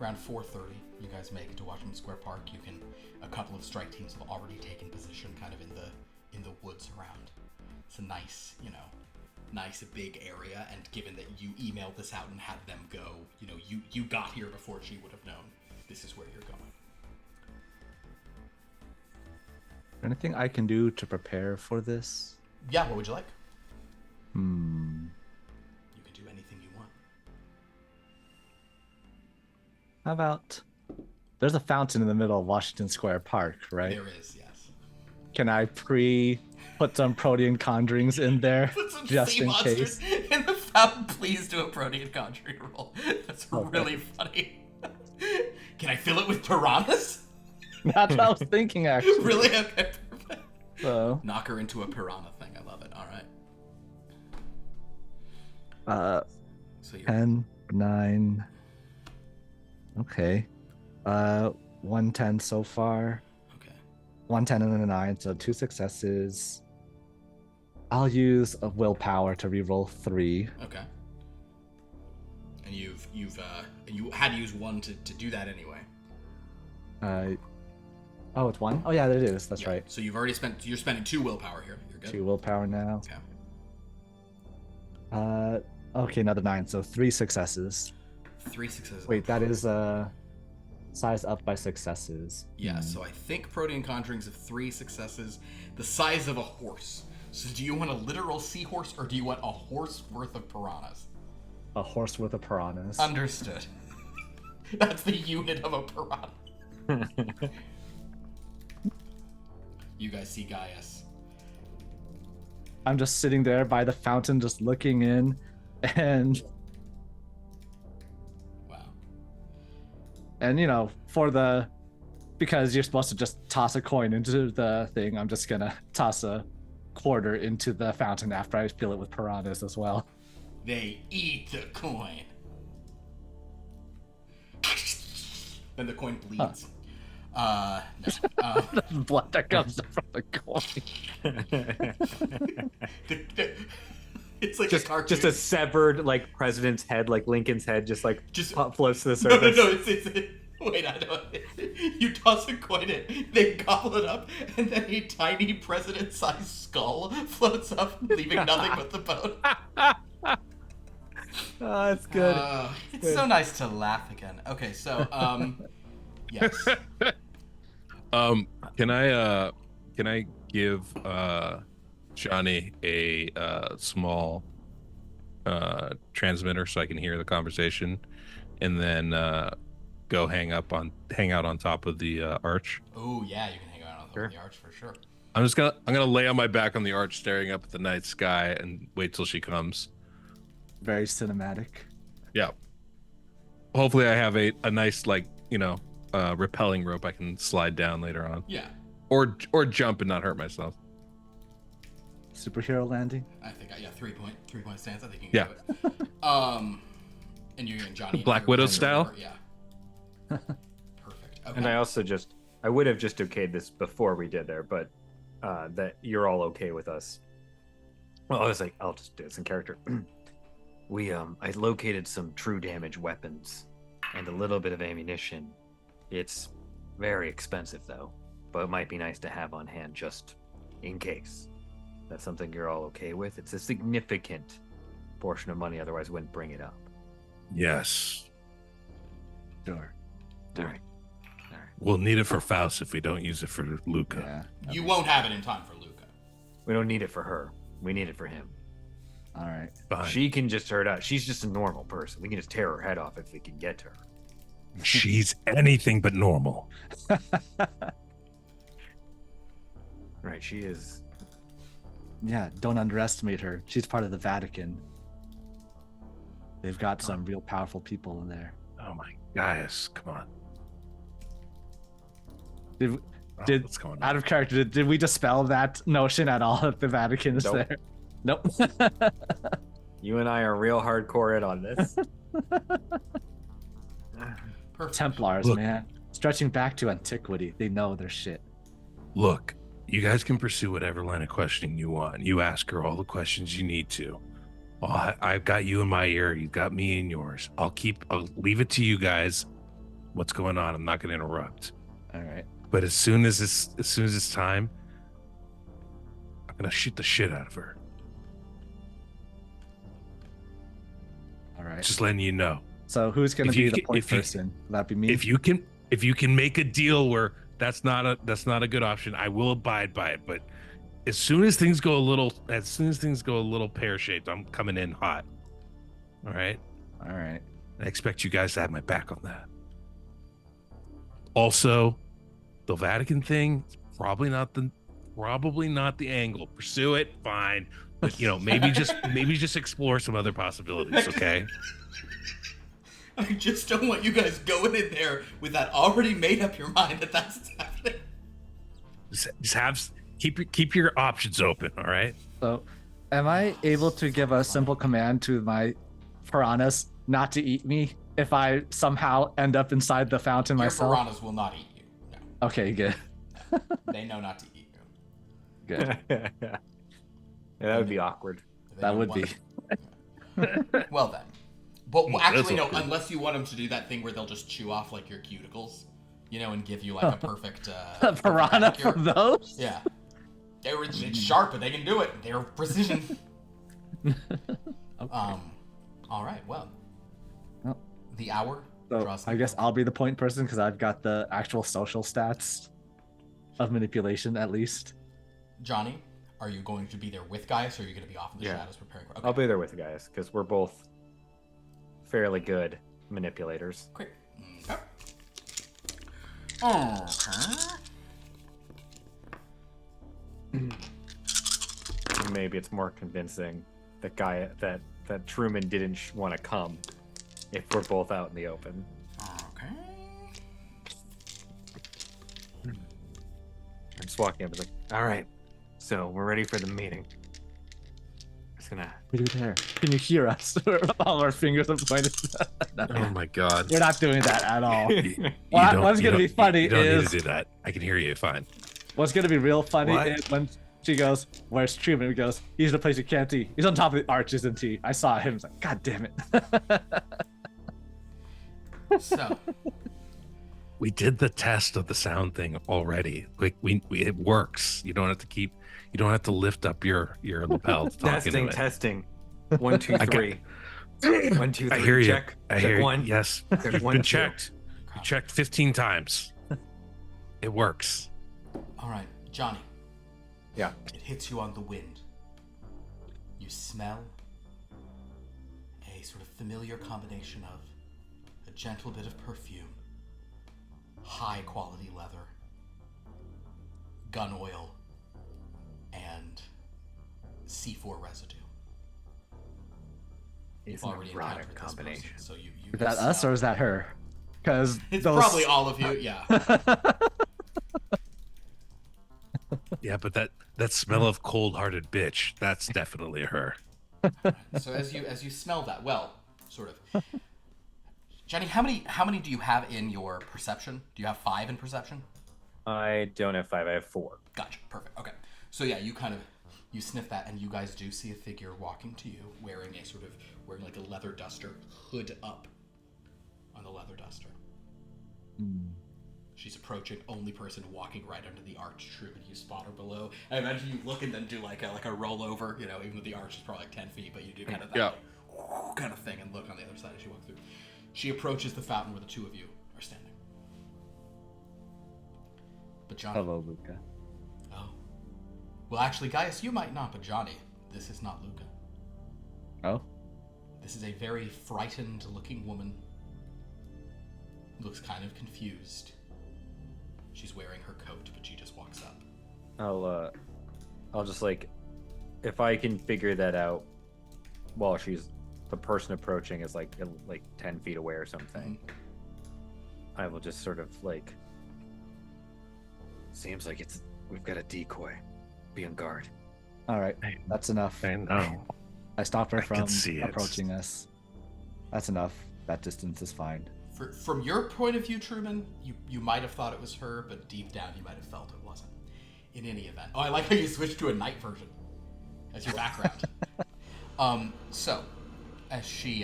around 4:30, you guys make it to Washington Square Park. A couple of strike teams have already taken position kind of in the woods around. It's a nice big area, and given that you emailed this out and had them go, you got here before she would have known this is where you're going. Anything I can do to prepare for this? Yeah, what would you like? You can do anything you want. How about... There's a fountain in the middle of Washington Square Park, right? There is, yes. Can I put some protean conjurings in there Put some just sea in monsters case? in the fountain. Please do a protean conjuring roll. That's really funny. Can I fill it with piranhas? That's what I was thinking, actually. Really? Okay, perfect. So, Knock her into a piranha thing. I love it. All right. So you're 10, 9. Okay. 110 so far. okay. 110 and then a 9, so 2 successes. I'll use a willpower to reroll 3. Okay. And you had to use 1 to do that anyway. Oh, it's 1? Oh yeah, it is. That's right. So you're spending 2 willpower here. You're good. 2 willpower now. Okay. Okay, another 9, so 3 successes. 3 successes. Wait, that is size up by successes. Yeah, so I think Protean Conjurings of 3 successes, the size of a horse. So do you want a literal seahorse, or do you want a horse worth of piranhas? A horse worth of piranhas. Understood. That's the unit of a piranha. You guys see Gaius. I'm just sitting there by the fountain, just looking in, and... Wow. And, because you're supposed to just toss a coin into the thing, I'm just gonna toss a quarter into the fountain after I fill it with piranhas as well. They eat the coin. Then the coin bleeds. No. Blood that comes from the coin. It's like just, a cartoon. just a severed president's head, like Lincoln's head, just floats to the No, surface. it's wait, I know. You toss a coin in, they gobble it up, and then a tiny president-sized skull floats up, leaving nothing but the bone. Oh, that's good. It's good. So nice to laugh again. Okay, so yes. Can I give Johnny a small transmitter so I can hear the conversation, and then go hang out on top of the arch? Oh yeah, you can hang out on top of the arch for sure. I'm gonna lay on my back on the arch, staring up at the night sky, and wait till she comes. Very cinematic. Yeah. Hopefully, I have a nice rappelling rope I can slide down later on. Yeah. Or jump and not hurt myself. Superhero landing. I think 3-point stance. I think you can Yeah. do it. And you're getting Johnny Black Widow style. Yeah. Perfect. Okay. And I would have just okayed this before we did there, but that you're all okay with us. Well, I was like, I'll just do this in character. I located some true damage weapons and a little bit of ammunition. It's very expensive though, but it might be nice to have on hand just in case. That's something you're all okay with. It's a significant portion of money, otherwise I wouldn't bring it up. Yes. Sure. All right. We'll need it for Faust if we don't use it for Luca. Yeah. You won't have it in time for Luca. We don't need it for her. We need it for him. All right. Fine. She can just hurt us. She's just a normal person. We can just tear her head off if we can get to her. She's anything but normal. Right, she is. Yeah, don't underestimate her. She's part of the Vatican. They've got some real powerful people in there. Oh my Gaius, come on. What's going on? Out of character, did we dispel that notion at all that the Vatican is there? Nope. You and I are real hardcore in on this. Perfect. Templars, Look. man. Stretching back to antiquity. They know their shit. Look, you guys can pursue whatever line of questioning you want. You ask her all the questions you need to. I've got you in my ear. You've got me in yours. I'll leave it to you guys. What's going on? I'm not going to interrupt. All right. But as soon as it's time, I'm going to shoot the shit out of her. All right. Just letting you know. So who's going to be the point person? Will that be me? If you can make a deal where that's not a good option, I will abide by it. But as soon as things go a little pear-shaped, I'm coming in hot. All right. All right. I expect you guys to have my back on that. Also, the Vatican thing, probably not the angle. Pursue it, fine. But maybe just explore some other possibilities, okay? I just don't want you guys going in there with that already made up your mind that that's what's happening. Just keep your options open, all right? So, am I able to give a simple command to my piranhas not to eat me if I somehow end up inside the fountain myself? Your piranhas will not eat you. No. Okay, good. They know not to eat you. Good. Yeah, that would be awkward. That would be. Well then. But actually, no, okay. unless you want them to do that thing where they'll just chew off like your cuticles, and give you like a perfect a piranha from those? Yeah. It's sharp, but they can do it. They're precision. Okay. All right, well, Oh. the hour So draws. I guess I'll be the point person because I've got the actual social stats of manipulation at least. Johnny, are you going to be there with Gaius, or are you going to be off in the shadows preparing? Okay. I'll be there with the guys because we're both fairly good manipulators. Great. Okay. Maybe it's more convincing that that Truman didn't want to come if we're both out in the open. Okay. I'm just walking up and like, all right, so we're ready for the meeting. Just gonna. What are you there? Can you hear us? All our fingers are pointed. No, Oh my god. we're not doing that at all. You What's gonna be funny you don't is need to do that. I can hear you fine. what's gonna be real funny What? is when she goes, "Where's Truman?" He goes, "He's in a place you can't see. He's on top of the arch, isn't he? I saw him." It's like, God damn it. So, We did the test of the sound thing already. Like it works. You don't have to lift up your lapel to talk into it. Testing. 1, 2, 3. 1, 2, 3. I hear you. Check. I Check hear you. one. Yes. Check You've one, been two. checked. You checked 15 times. It works. all right, Johnny. Yeah. It hits you on the wind. You smell a sort of familiar combination of a gentle bit of perfume, high quality leather, gun oil, and C4 residue. It's You've an already erotic encountered this combination. person, so you Is that us or is that her? Because It's probably all of you, yeah. Yeah, but that smell of cold-hearted bitch, that's definitely her. So as you smell that, well, sort of. Johnny, how many do you have in your perception? Do you have 5 in perception? I don't have 5. I have 4. Gotcha. Perfect. Okay. So yeah, you sniff that, and you guys do see a figure walking to you, wearing like a leather duster, hood up on the leather duster. She's approaching, only person walking right under the arch. Truman, you spot her below. I imagine you look and then do like a rollover, even though the arch is probably like 10 feet, but you do kind of that kind of thing and look on the other side as you walk through. She approaches the fountain where the two of you are standing. But Johnny. Hello, Luca. Oh. Well, actually, Gaius, you might not, but Johnny, this is not Luca. Oh? This is a very frightened-looking woman. Looks kind of confused. She's wearing her coat, but she just walks up. I'll just like, if I can figure that out while the person approaching is like 10 feet away or something, I will just sort of like, seems like we've got a decoy. Be on guard. All right, that's enough. I know. I stopped her I can from see it. approaching us. That's enough. That distance is fine. From your point of view, Truman, you might have thought it was her, but deep down you might have felt it wasn't. In any event. Oh, I like how you switched to a night version as your background. So, as she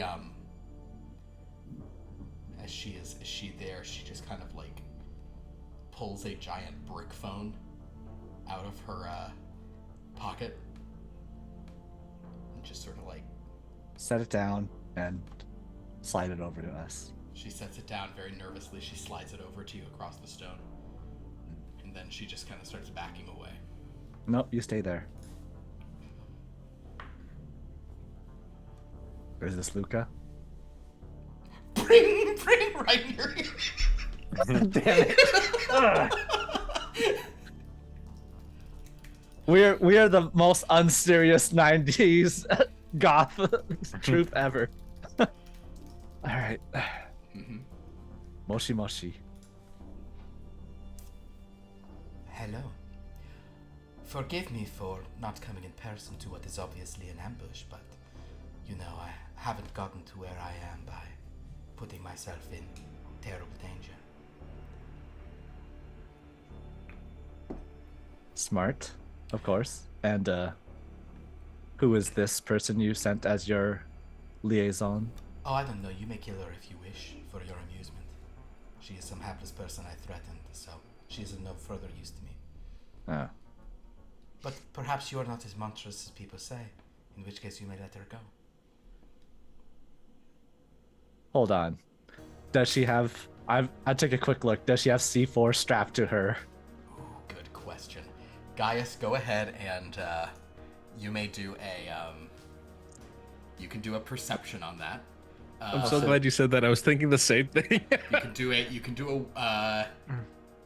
is there, she just kind of like pulls a giant brick phone out of her pocket and just sort of like Set it down and slide it over to us. she sets it down very nervously. She slides it over to you across the stone, and then she just kind of starts backing away. Nope, you stay there. Is this Luca? Bring right near you. Damn it. We are the most unserious 90s goth troupe ever. All right. Moshi Moshi. Hello. Forgive me for not coming in person to what is obviously an ambush, but I haven't gotten to where I am by putting myself in terrible danger. Smart, of course. And who is this person you sent as your liaison? Oh, I don't know. You may kill her if you wish, for your amusement. She is some hapless person I threatened, so she is of no further use to me. Ah. But perhaps you are not as monstrous as people say, in which case you may let her go. Hold on. Does she have? I took a quick look. Does she have C4 strapped to her? Ooh, good question. Gaius, go ahead and you may do a you can do a perception on that. I'm so glad you said that. I was thinking the same thing. You can do a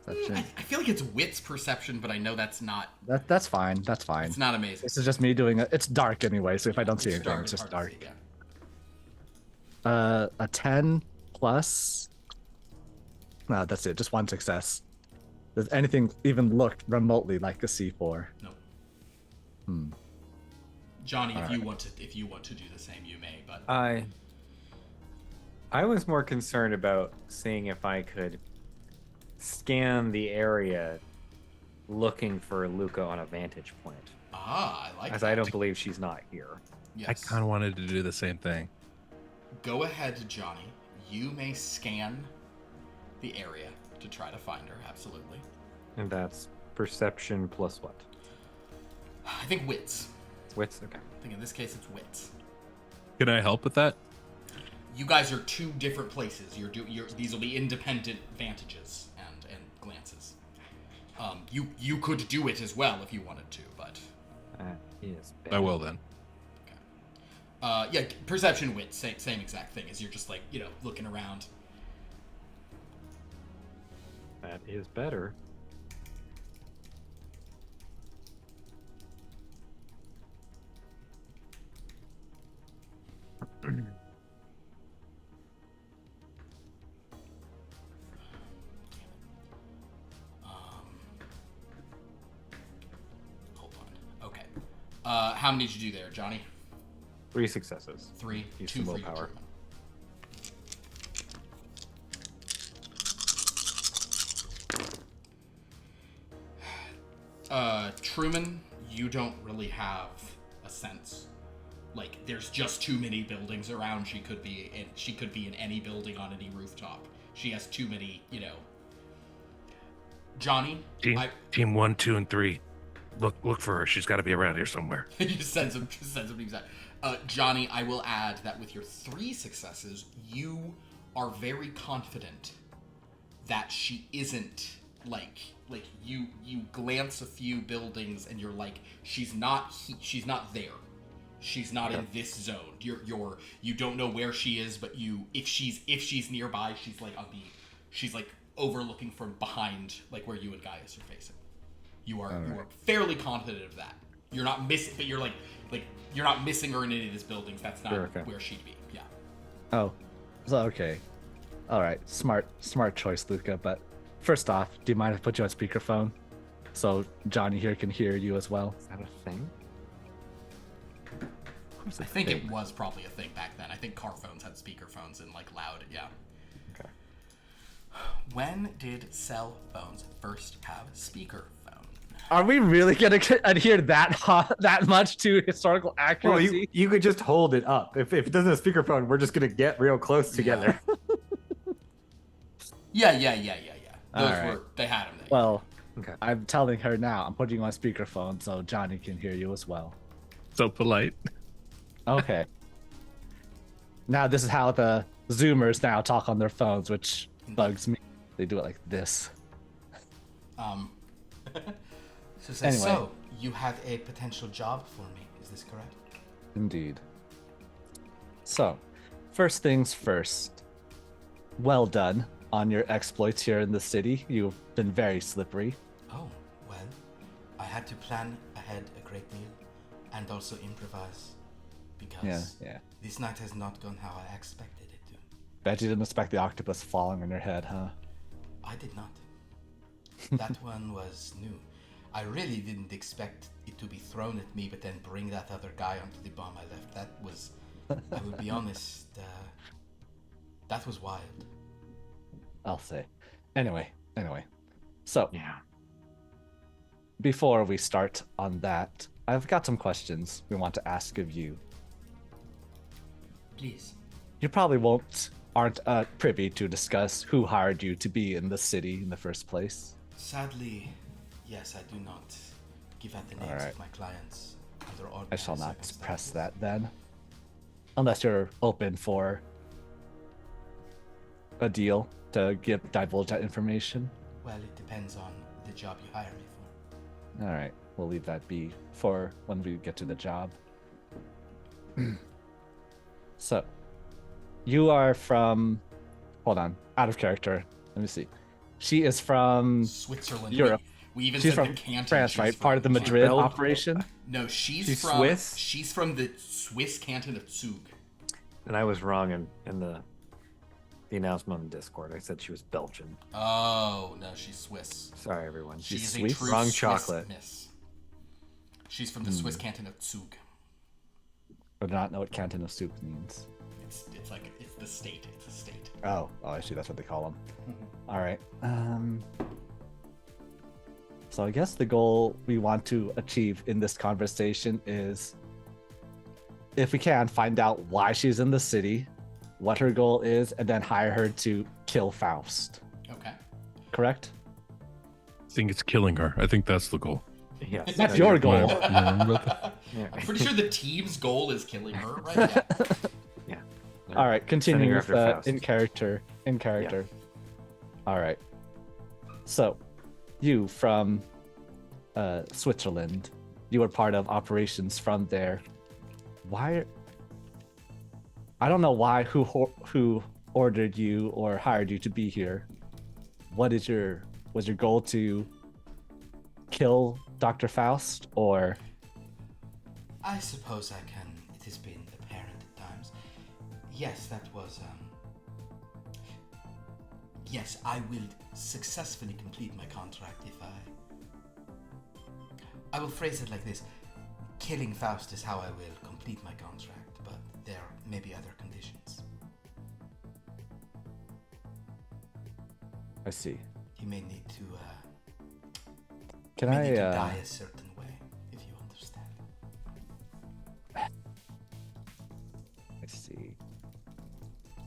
I feel like it's wits perception, but I know that's not. That's fine. That's fine. It's not amazing. This is just me doing it. It's dark anyway, so if I don't see anything, it's just dark. See, yeah. A 10 plus. No, that's it. Just one success. Does anything even look remotely like a C4? No. Johnny, if you want to do the same, you may. But I was more concerned about seeing if I could scan the area, looking for Luca on a vantage point. I like. As that. I don't believe she's not here. Yes. I kind of wanted to do the same thing. Go ahead, Johnny. You may scan the area to try to find her. Absolutely. And that's perception plus what? I think wits. Wits. Okay. I think in this case it's wits. Can I help with that? You guys are two different places. These will be independent vantages and glances. You could do it as well if you wanted to, but That is bad. I will then. yeah, perception, wit, same exact thing. As you're just like looking around. That is better. Hold on. Okay. How many did you do there, Johnny? 3 successes. 3. Use 2 some for willpower. Truman, you don't really have a sense. Like, there's just too many buildings around. She could be in any building on any rooftop. She has too many, Johnny, Team 1, 2, and 3. Look for her. She's got to be around here somewhere. just send some names out. Johnny, I will add that with your 3 successes, you are very confident that she isn't like you glance a few buildings and you're like, she's not there. She's not in this zone. You don't know where she is, but if she's nearby, she's like overlooking from behind, like where you and Gaius are facing. You are fairly confident of that. You're not missing, but you're like you're not missing her in any of these buildings. That's not where she'd be. Yeah. Oh, so okay. All right, smart choice, Luca. But first off, do you mind if I put you on speakerphone so Johnny here can hear you as well? Is that a thing? I think it was probably a thing back then. I think car phones had speakerphones and like loud. Yeah. Okay. When did cell phones first have speakerphone? Are we really gonna adhere that much to historical accuracy? Well, you could just hold it up. If it doesn't have speakerphone, we're just gonna get real close together. Yeah. They had them there. Well, Okay. I'm telling her now. I'm putting you on speakerphone so Johnny can hear you as well. So polite. Okay. Now this is how the Zoomers now talk on their phones, which bugs me. They do it like this. So you have a potential job for me. Is this correct? Indeed. So, first things first. Well done on your exploits here in the city. You've been very slippery. Oh, well, I had to plan ahead a great deal and also improvise because this night has not gone how I expected it to. Bet you didn't expect the octopus falling on your head, huh? I did not. That one was new. I really didn't expect it to be thrown at me, but then bring that other guy onto the bomb I left. That was, I will be honest, that was wild. I'll say. Anyway. So, before we start on that, I've got some questions we want to ask of you. Please. You probably aren't privy to discuss who hired you to be in the city in the first place. Sadly, yes, I do not give out the names of my clients under ordinary I shall not circumstances. press that then. Unless you're open for a deal to divulge that information? Well, it depends on the job you hire me for. All right, we'll leave that be for when we get to the job. So, you are from... Hold on, out of character. Let me see. She is from Switzerland. Europe. We even She's said from the canton. France, right? From. Part of the Madrid Belgium. operation. No, she's from Swiss? She's from the Swiss canton of Zug. And I was wrong in the announcement on Discord. I said she was Belgian. Oh no, she's Swiss. Sorry, everyone. She is Swiss? a true Wrong Swiss chocolate. miss. She's from the Swiss canton of Zug. I do not know what Canton of Soup means. It's like it's the state. It's a state. Oh, I see. That's what they call them. All right. So I guess the goal we want to achieve in this conversation is, if we can, find out why she's in the city, what her goal is, and then hire her to kill Faust. Okay. Correct? I think it's killing her. I think that's the goal. Yes. That's your goal. Yeah. I'm pretty sure the team's goal is killing her, right? Yeah. Yeah. All right. Continue Sending her with after Faust. in character. In character. All right. So, you from Switzerland, you were part of operations from there. Why? I don't know why. Who ordered you or hired you to be here? Was your goal to kill Dr. Faust, or? I suppose I can. It has been apparent at times. Yes, that was. Yes, I will successfully complete my contract if I will phrase it like this. Killing Faust is how I will complete my contract, but there may be other conditions. I see. You may need to. Can may I? need to die a certain way, if you understand.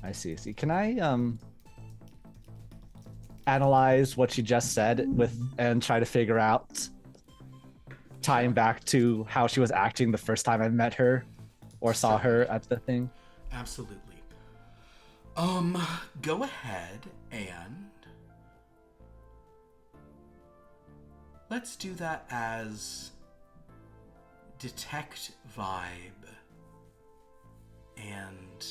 I see. Can I analyze what she just said and try to figure out, tying back to how she was acting the first time I met her or saw her at the thing? Absolutely. Go ahead and let's do that as detect vibe and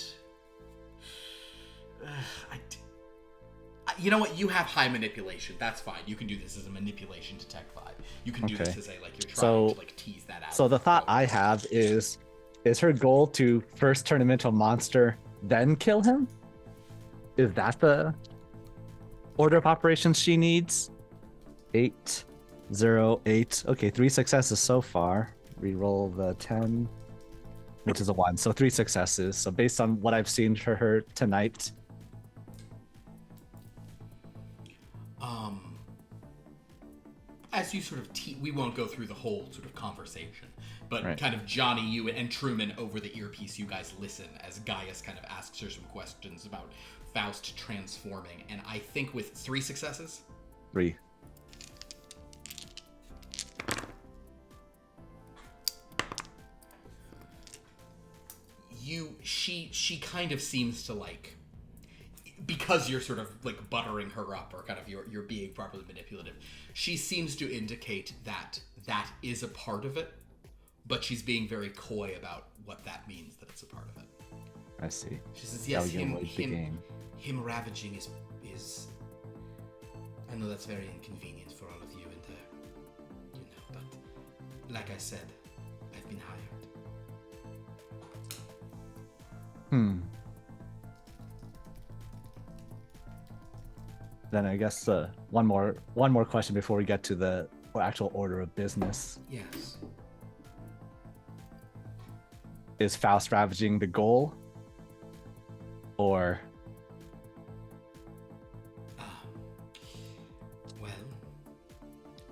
you know what? You have high manipulation. That's fine. You can do this as a manipulation detect vibe. You can do this as a you're trying to tease that out. So the thought I have is her goal to first turn him into a monster, then kill him? Is that the order of operations she needs? 8, 0, 8. Okay, 3 successes so far. Reroll the 10, which is a 1. So 3 successes. So based on what I've seen for her tonight. As you sort of we won't go through the whole sort of conversation, but Right. kind of Johnny, you and Truman over the earpiece, you guys listen as Gaius kind of asks her some questions about Faust transforming, and I think with 3 successes. 3. She kind of seems to because you're sort of buttering her up or kind of you're being properly manipulative. She seems to indicate that is a part of it, but she's being very coy about what that means, that it's a part of it. I see. She says, yes, him ravaging is I know that's very inconvenient for all of you, and but like I said, I've been hired. Then I guess one more question before we get to the actual order of business. Yes. Is Faust ravaging the goal? Or well,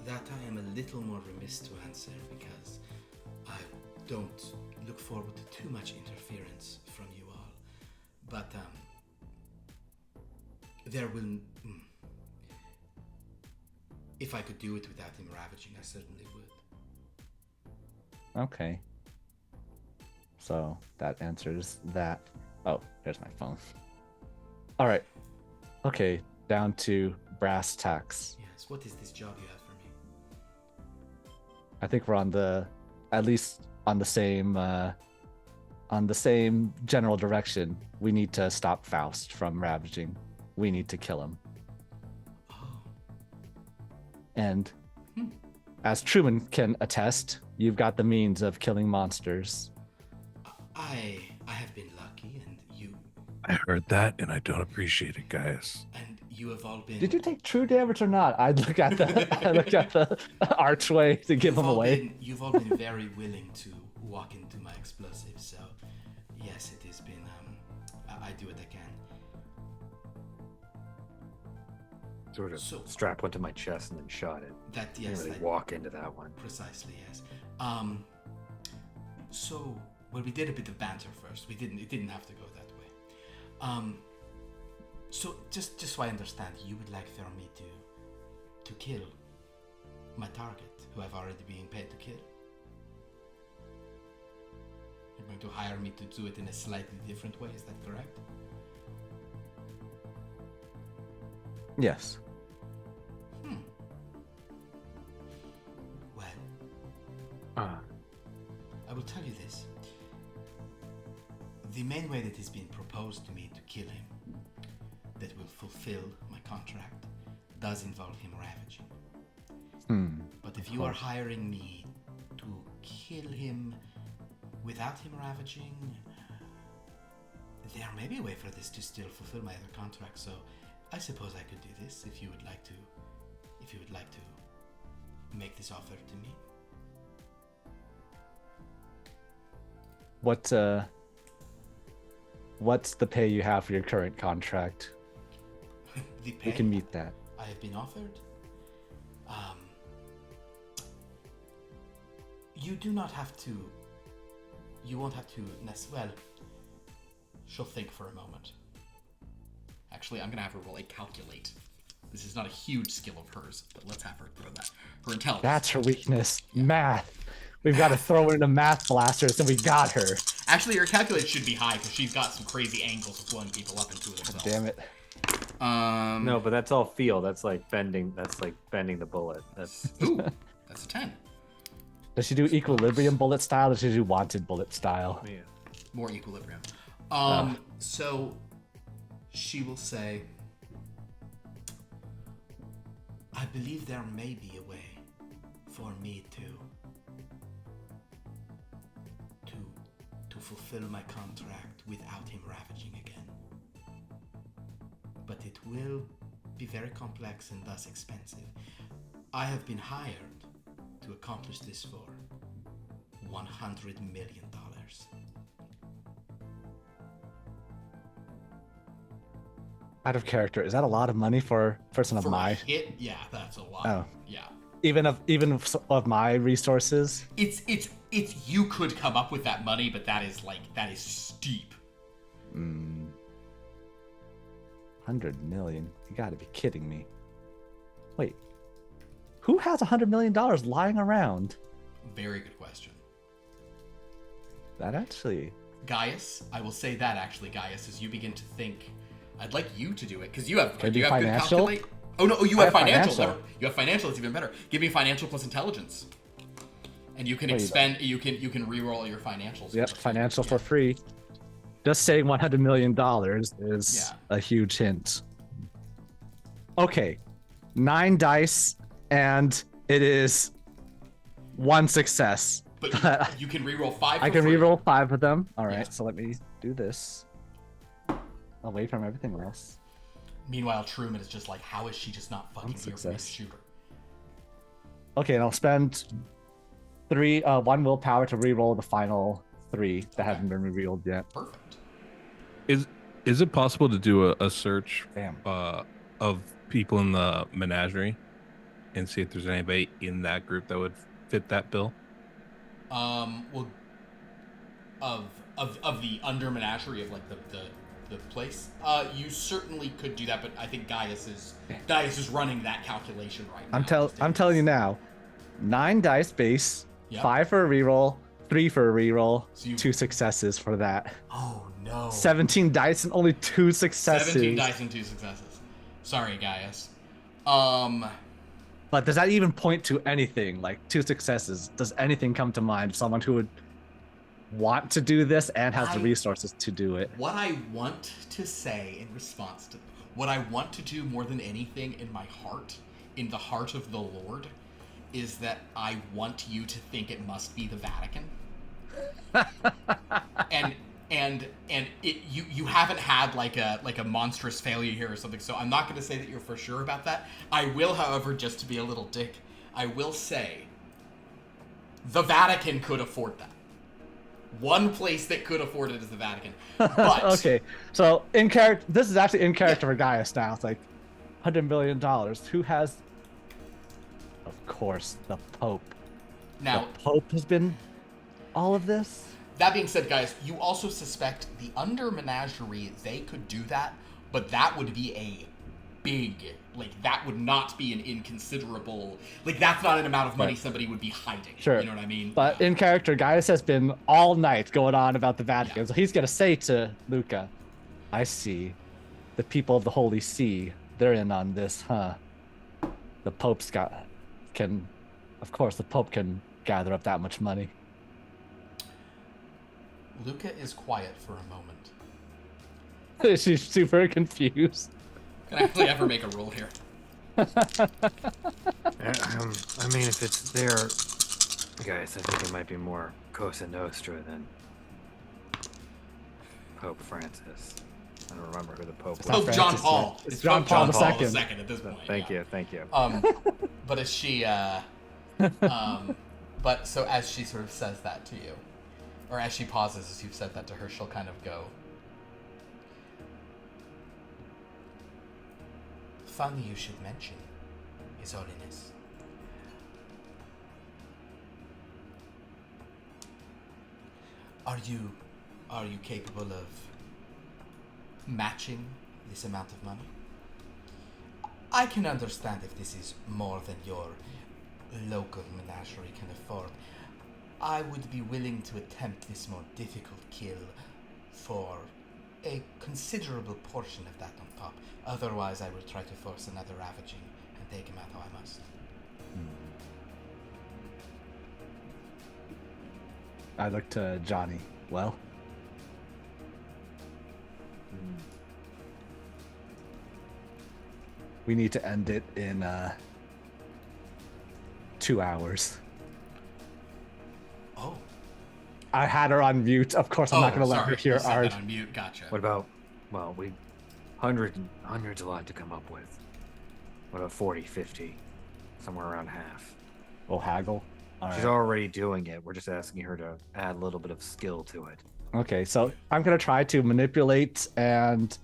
that I am a little more remiss to answer because I don't look forward to too much interference from you all. But there will. If I could do it without him ravaging, I certainly would. okay. So that answers that. Oh, there's my phone. All right. Okay, down to brass tacks. Yes, what is this job you have for me? I think we're at least on the same general direction. We need to stop Faust from ravaging. We need to kill him. Oh. And as Truman can attest, you've got the means of killing monsters. I have been lucky, and you I heard that, and I don't appreciate it, Gaius. have all been. Did you take true damage or not? I look at the archway to give him away. You've all been very willing to walk into my explosives, so yes, it has been. I do what I can. Sort of So- strap one to my chest and then shot it. That Didn't yes, really walk into that one. precisely yes. So well, we did a bit of banter first. It didn't have to go that way. So just so I understand, you would like for me to kill my target, who I've already been paid to kill. You're going to hire me to do it in a slightly different way, is that correct? Yes. Well, Ah, I will tell you this. The main way that has been proposed to me to kill him, that will fulfill my contract, does involve him ravaging. But if you are hiring me to kill him without him ravaging, there may be a way for this to still fulfill my other contract. So I suppose I could do this if you would like to make this offer to me. What's the pay you have for your current contract? The pay We can meet that. I have been offered. You do not have to. You won't have to. Well, she'll think for a moment. Actually, I'm gonna have her roll a calculate. This is not a huge skill of hers, but let's have her throw that. Her intelligence. That's her weakness. Math. We've got to throw her into math blasters, and we got her. Actually, her calculate should be high because she's got some crazy angles of blowing people up into themselves. Damn it. no, but that's all feel. That's like bending. That's like bending the bullet. That's Ooh, that's a 10. Does she do equilibrium bullet style, or does she do wanted bullet style? yeah. More equilibrium. So she will say, I believe there may be a way for me to fulfill my contract without him ravaging again. But it will be very complex and thus expensive. I have been hired to accomplish this for $100 million. Out of character, is that a lot of money for a person of For my? a hit, yeah, that's a lot. Oh. Yeah. Even of my resources? It's you could come up with that money, but that is steep. 100 million? You gotta be kidding me. Wait. Who has $100 million lying around? Very good question. That actually... Gaius, I will say that actually, Gaius, as you begin to think, I'd like you to do it, because you have Can I do good financial? calculate. Oh no, you I have have financial. financial. You have financial, it's even better. Give me financial plus intelligence. And you can expend you can re-roll your financials. Yep, for free. financial for free. Just saying $100 million is Yeah. a huge hint. Okay. 9 dice, and it is 1 success. But you can re-roll 5 for I can free. re-roll 5 of them. All right, Yeah. so let me do this. Away from everything else. Meanwhile, Truman is just like, how is she just not fucking here for me to success. shoot her? Okay, and I'll spend 1 willpower to re-roll the final 3 that haven't been re-rolled yet. Perfect. Is it possible to do a search Damn. of people in the menagerie and see if there's anybody in that group that would fit that bill? Well, of the under menagerie of like the place, you certainly could do that, but I think Gaius is running that calculation right now. I'm telling you now. 9 dice base, Yep. 5 for a reroll, 3 for a reroll, So you- 2 successes for that. Oh no. 17 dice and only 2 successes. 17 dice and 2 successes. Sorry, Gaius. But does that even point to anything? Like 2 successes. Does anything come to mind? Someone who would want to do this and has the resources to do it. What I want to say in response to what I want to do more than anything in my heart, in the heart of the Lord, is that I want you to think it must be the Vatican. and you haven't had like a monstrous failure here or something, so I'm not going to say that you're for sure about that. I will, however, just to be a little dick, I will say the Vatican could afford that. One place that could afford it is the Vatican. But okay, so in character, this is actually in character for Gaius now. It's like $100 million. Who has? Of course, the Pope. Now, the Pope has been all of this. That being said, guys, you also suspect the Under Menagerie, they could do that, but that would be a big, like, that would not be an inconsiderable, like, that's not an amount of money somebody would be hiding. Sure. You know what I mean? But in character, Gaius has been all night going on about the Vatican. So he's going to say to Luca, I see. The people of the Holy See, they're in on this, huh? The Pope's of course, the Pope can gather up that much money. Luca is quiet for a moment. She's super confused. Can I actually ever make a roll here? I mean, if it's there, guys, I think it might be more Cosa Nostra than Pope Francis. I don't remember who the Pope was. Pope John Paul. It's John Paul II at this point. Thank you. But as she, but so as she sort of says that to you, or as she pauses as you've said that to her, she'll kind of go, funny you should mention, His Holiness. Are you capable of matching this amount of money? I can understand if this is more than your local menagerie can afford. I would be willing to attempt this more difficult kill for a considerable portion of that on top. Otherwise, I will try to force another Ravaging and take him out how I must. I look to Johnny. Well? We need to end it in 2 hours. Oh. I had her on mute. Of course, I'm not going to let her hear you set our. that on mute. Gotcha. What about, well, we hundreds a lot to come up with. What about 40, 50? Somewhere around half. We'll haggle. All She's right. already doing it. We're just asking her to add a little bit of skill to it. Okay, so I'm going to try to manipulate and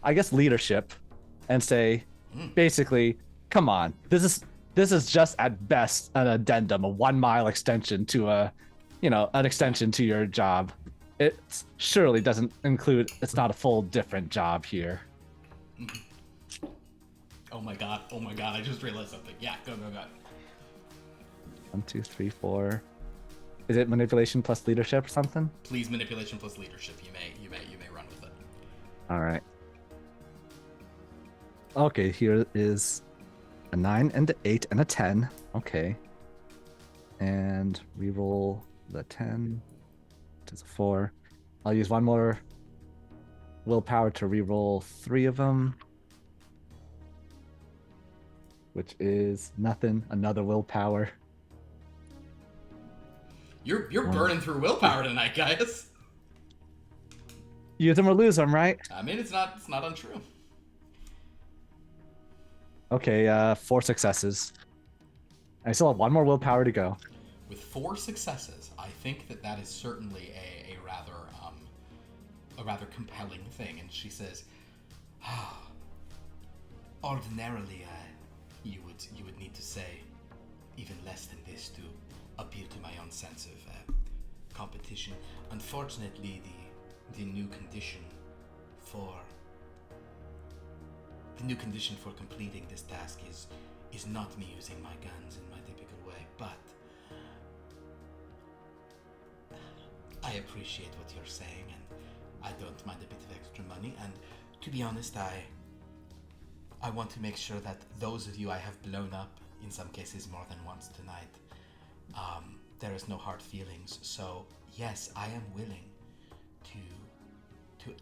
I guess leadership and say, basically, come on. This is just at best an addendum, a 1 mile extension to an extension to your job. It surely doesn't include, it's not a full different job here. Oh my god, I just realized something. Yeah, go. 1, 2, 3, 4. Is it manipulation plus leadership or something? Please, manipulation plus leadership. You may run with it. All right. Okay, here is a 9 and an 8 and a 10. Okay. And reroll the 10. It is a 4. I'll use 1 more willpower to reroll 3 of them. Which is nothing. Another willpower. You're burning through willpower tonight, guys. Use them or lose them, right? I mean, it's not untrue. Okay, 4 successes. I still have 1 more willpower to go. With 4 successes, I think that is certainly a rather compelling thing. And she says, ordinarily, you would need to say even less than this to appeal to my own sense of competition. Unfortunately, the new condition for completing this task is not me using my guns in my typical way, but I appreciate what you're saying, and I don't mind a bit of extra money, and to be honest, I want to make sure that those of you I have blown up, in some cases more than once tonight, there is no hard feelings. So yes, I am willing to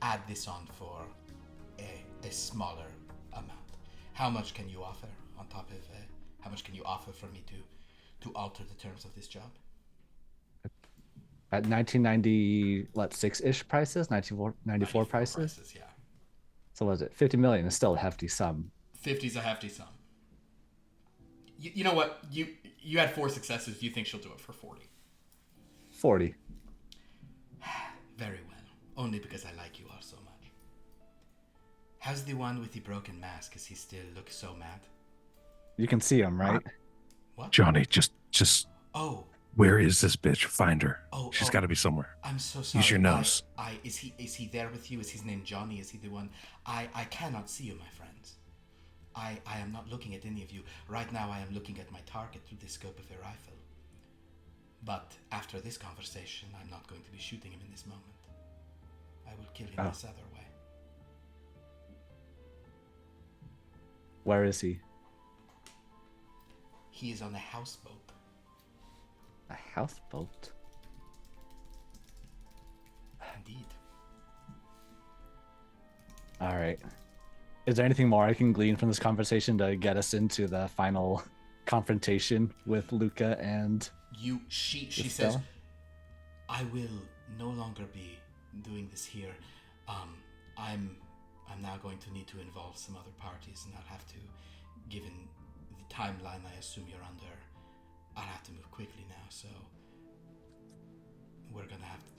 add this on for a smaller amount. How much can you offer on top of how much can you offer for me to alter the terms of this job? At 1996-ish prices, 1994 prices? Yeah. So was it 50 million? Is still a hefty sum. 50's a hefty sum. You know what? You had 4 successes. You think she'll do it for 40? 40. Very well. Only because I like you all so much. How's the one with the broken mask? Does he still look so mad? You can see him, right? What? Johnny, just. Oh. Where is this bitch? Find her. Oh, She's got to be somewhere. I'm so sorry. Use your nose. Is he there with you? Is his name Johnny? Is he the one? I cannot see you, my friends. I am not looking at any of you. Right now I am looking at my target through the scope of a rifle. But after this conversation, I'm not going to be shooting him in this moment. I will kill him this other way. Where is he? He is on a houseboat. A houseboat? Indeed. All right. Is there anything more I can glean from this conversation to get us into the final confrontation with Luca and She says, I will no longer be doing this here. I'm now going to need to involve some other parties, and I'll have to, given the timeline I assume you're under, I'll have to move quickly now. So we're gonna have to,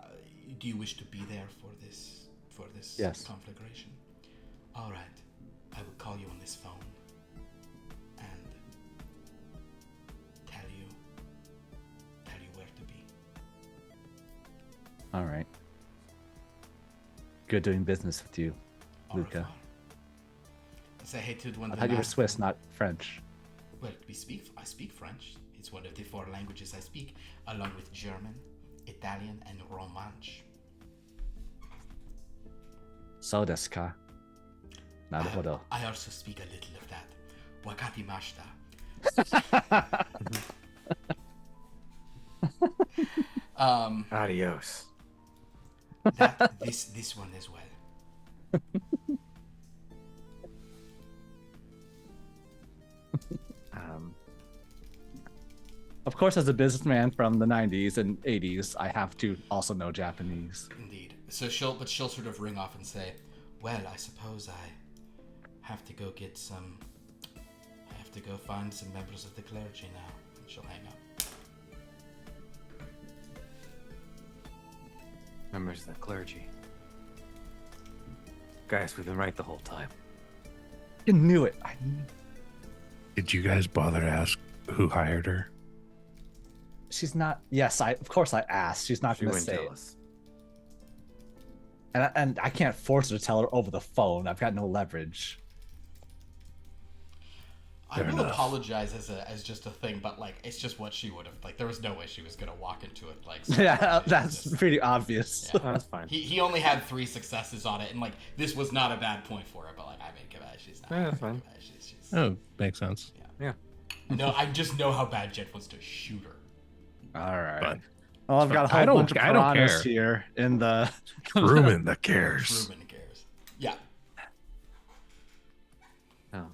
do you wish to be there for this Yes. conflagration? All right, I will call you on this phone and tell you where to be. All right. Good doing business with you, Au Luca. revoir. Say hey to one. I thought you were Swiss, not French. Well, I speak French. It's one of the 4 languages I speak, along with German, Italian, and Romansh. So desu ka? Naruhodo. I also speak a little of that. Wakatimashita. Adios. This one as well. Of course, as a businessman from the 90s and 80s, I have to also know Japanese. Indeed. So she'll sort of ring off and say, well, I suppose I have to go get some... I have to go find some members of the clergy now. And she'll hang up. Members of the clergy. Guys, we've been right the whole time. I knew it. Did you guys bother to ask who hired her? She's not. Yes, of course I asked. She's not She going to wouldn't say tell it. us. And I can't force her to tell her over the phone. I've got no leverage. I will apologize as just a thing, but like it's just what she would have like. There was no way she was gonna walk into it like. Yeah, that's pretty obvious. Yeah. Oh, that's fine. He only had 3 successes on it, and like this was not a bad point for her. But like I mean, come on, she's not. Yeah, that's fine. She's, Oh, makes sense. Yeah. No, I just know how bad Jen wants to shoot her. All right. Fine. Well, I've got a I whole don't- bunch of I don't piranhas care. here in the. Truman that cares. Truman cares. Yeah. Oh.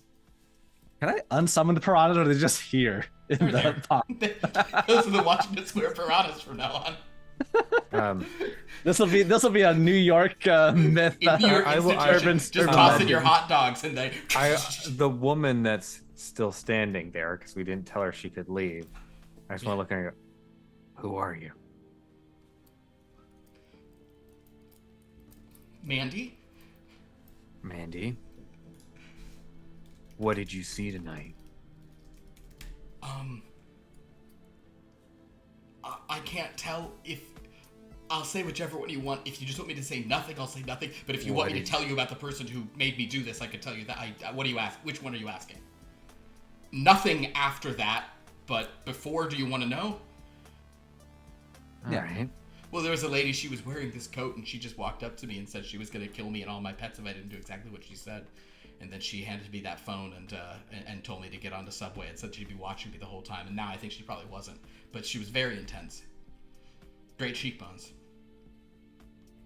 Can I unsummon the piranhas, or are they just here in They're the there. pot? Those are the Washington Square piranhas from now on. This will be a New York myth. In New York I will- institution, just urban toss in legend. your hot dogs and they. the woman that's still standing there, because we didn't tell her she could leave. I just want to look at her and go, who are you? Mandy? Mandy? What did you see tonight? I can't tell if I'll say whichever one you want. If you just want me to say nothing, I'll say nothing. But if you want me to tell you about the person who made me do this, I could tell you that. What do you ask? Which one are you asking? Nothing after that, but before, do you want to know? All right. Well, there was a lady, she was wearing this coat, and she just walked up to me and said she was going to kill me and all my pets if I didn't do exactly what she said. And then she handed me that phone and told me to get on the subway and said she'd be watching me the whole time. And now I think she probably wasn't. But she was very intense. Great cheekbones.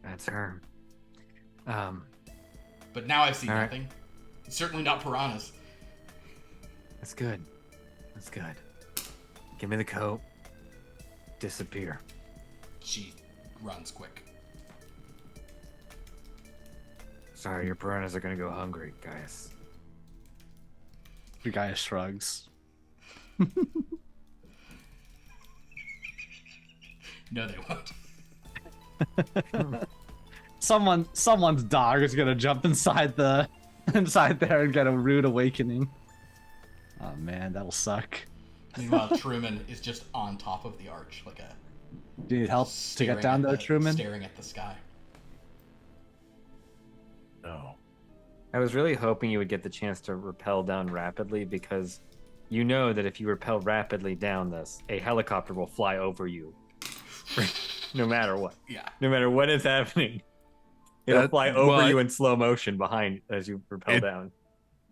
That's her. But now I've seen nothing. It's certainly not piranhas. That's good. That's good. Give me the coat. Disappear. She runs quick. Sorry, your piranhas are gonna go hungry, Gaius. The guy shrugs. No, they won't. Someone's dog is gonna jump inside there and get a rude awakening. Oh man, that'll suck. Meanwhile, Truman is just on top of the arch, like a. Do you need help to get down there, Truman? Staring at the sky. No. I was really hoping you would get the chance to rappel down rapidly, because you know that if you rappel rapidly down this, a helicopter will fly over you. No matter what. Yeah. No matter what is happening, it'll fly over you in slow motion behind as you rappel down.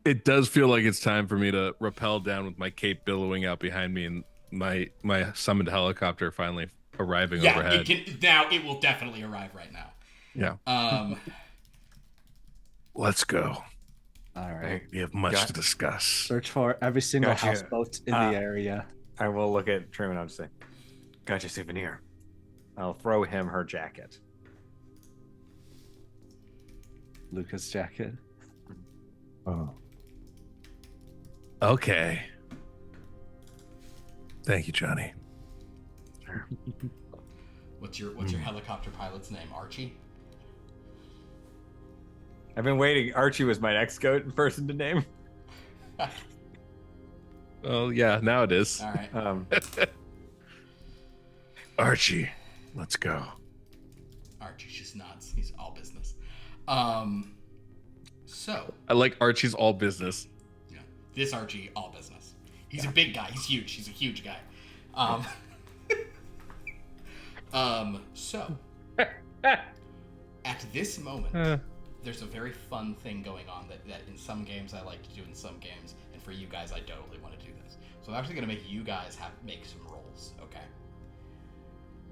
It does feel like it's time for me to rappel down with my cape billowing out behind me and my summoned helicopter finally arriving overhead. Now it will definitely arrive right now. Yeah. Let's go. All right. We have much to discuss. Search for every single houseboat in the area. I will look at Truman. I'll just say, "Got your souvenir." I'll throw him her jacket. Luca's jacket. Oh. Okay. Thank you, Johnny. What's your helicopter pilot's name? Archie? I've been waiting. Archie was my next person to name. Well, yeah, now it is. All right. Archie, let's go. Archie just nods. He's all business. So. I like Archie's all business. Yeah. This Archie, all business. He's a big guy. He's huge. He's a huge guy. So. At this moment, there's a very fun thing going on that in some games I like to do in some games, and for you guys I totally want to do this. So I'm actually going to make you guys make some rolls, okay?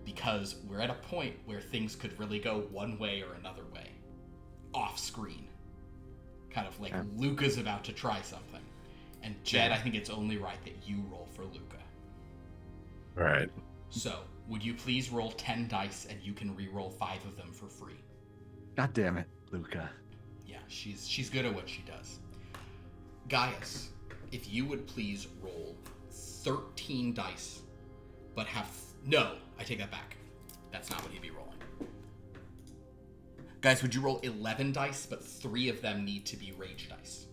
Because we're at a point where things could really go one way or another way. Off screen. Kind of like Luca's about to try something. And Jed, I think it's only right that you roll for Luca. All right. So, would you please roll 10 dice and you can re-roll 5 of them for free? God damn it, Luca. Yeah, she's good at what she does. Gaius, if you would please roll 13 dice, but have... No, I take that back. That's not what he'd be rolling. Guys, would you roll 11 dice, but 3 of them need to be rage dice?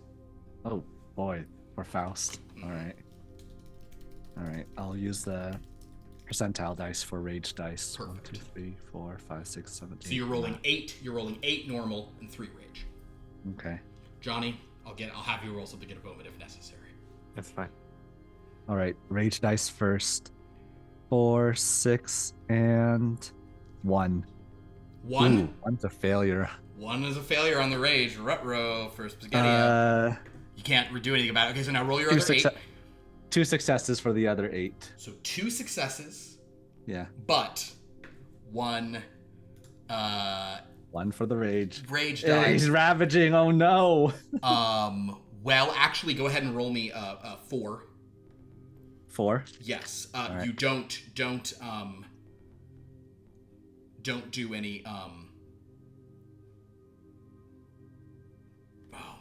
Oh, boy. For Faust. Mm-hmm. All right. I'll use the percentile dice for rage dice. Perfect. 1, 2, 3, 4, 5, 6, 7, 8. So you're rolling 8. You're rolling 8 normal and 3 rage. Okay. Johnny, I'll have you roll something at a moment if necessary. That's fine. All right. Rage dice first. 4, 6, and 1. 1? Ooh, 1's a failure. 1 is a failure on the rage. Ruh-roh for Spaghetti. You can't do anything about it. Okay, so now roll your other 8. 2 successes for the other 8. So 2 successes. Yeah. But 1 1 for the rage. Rage Yeah, dice. he's ravaging. Oh no. Well, actually, go ahead and roll me 4. 4. Yes. Right. You don't do any Oh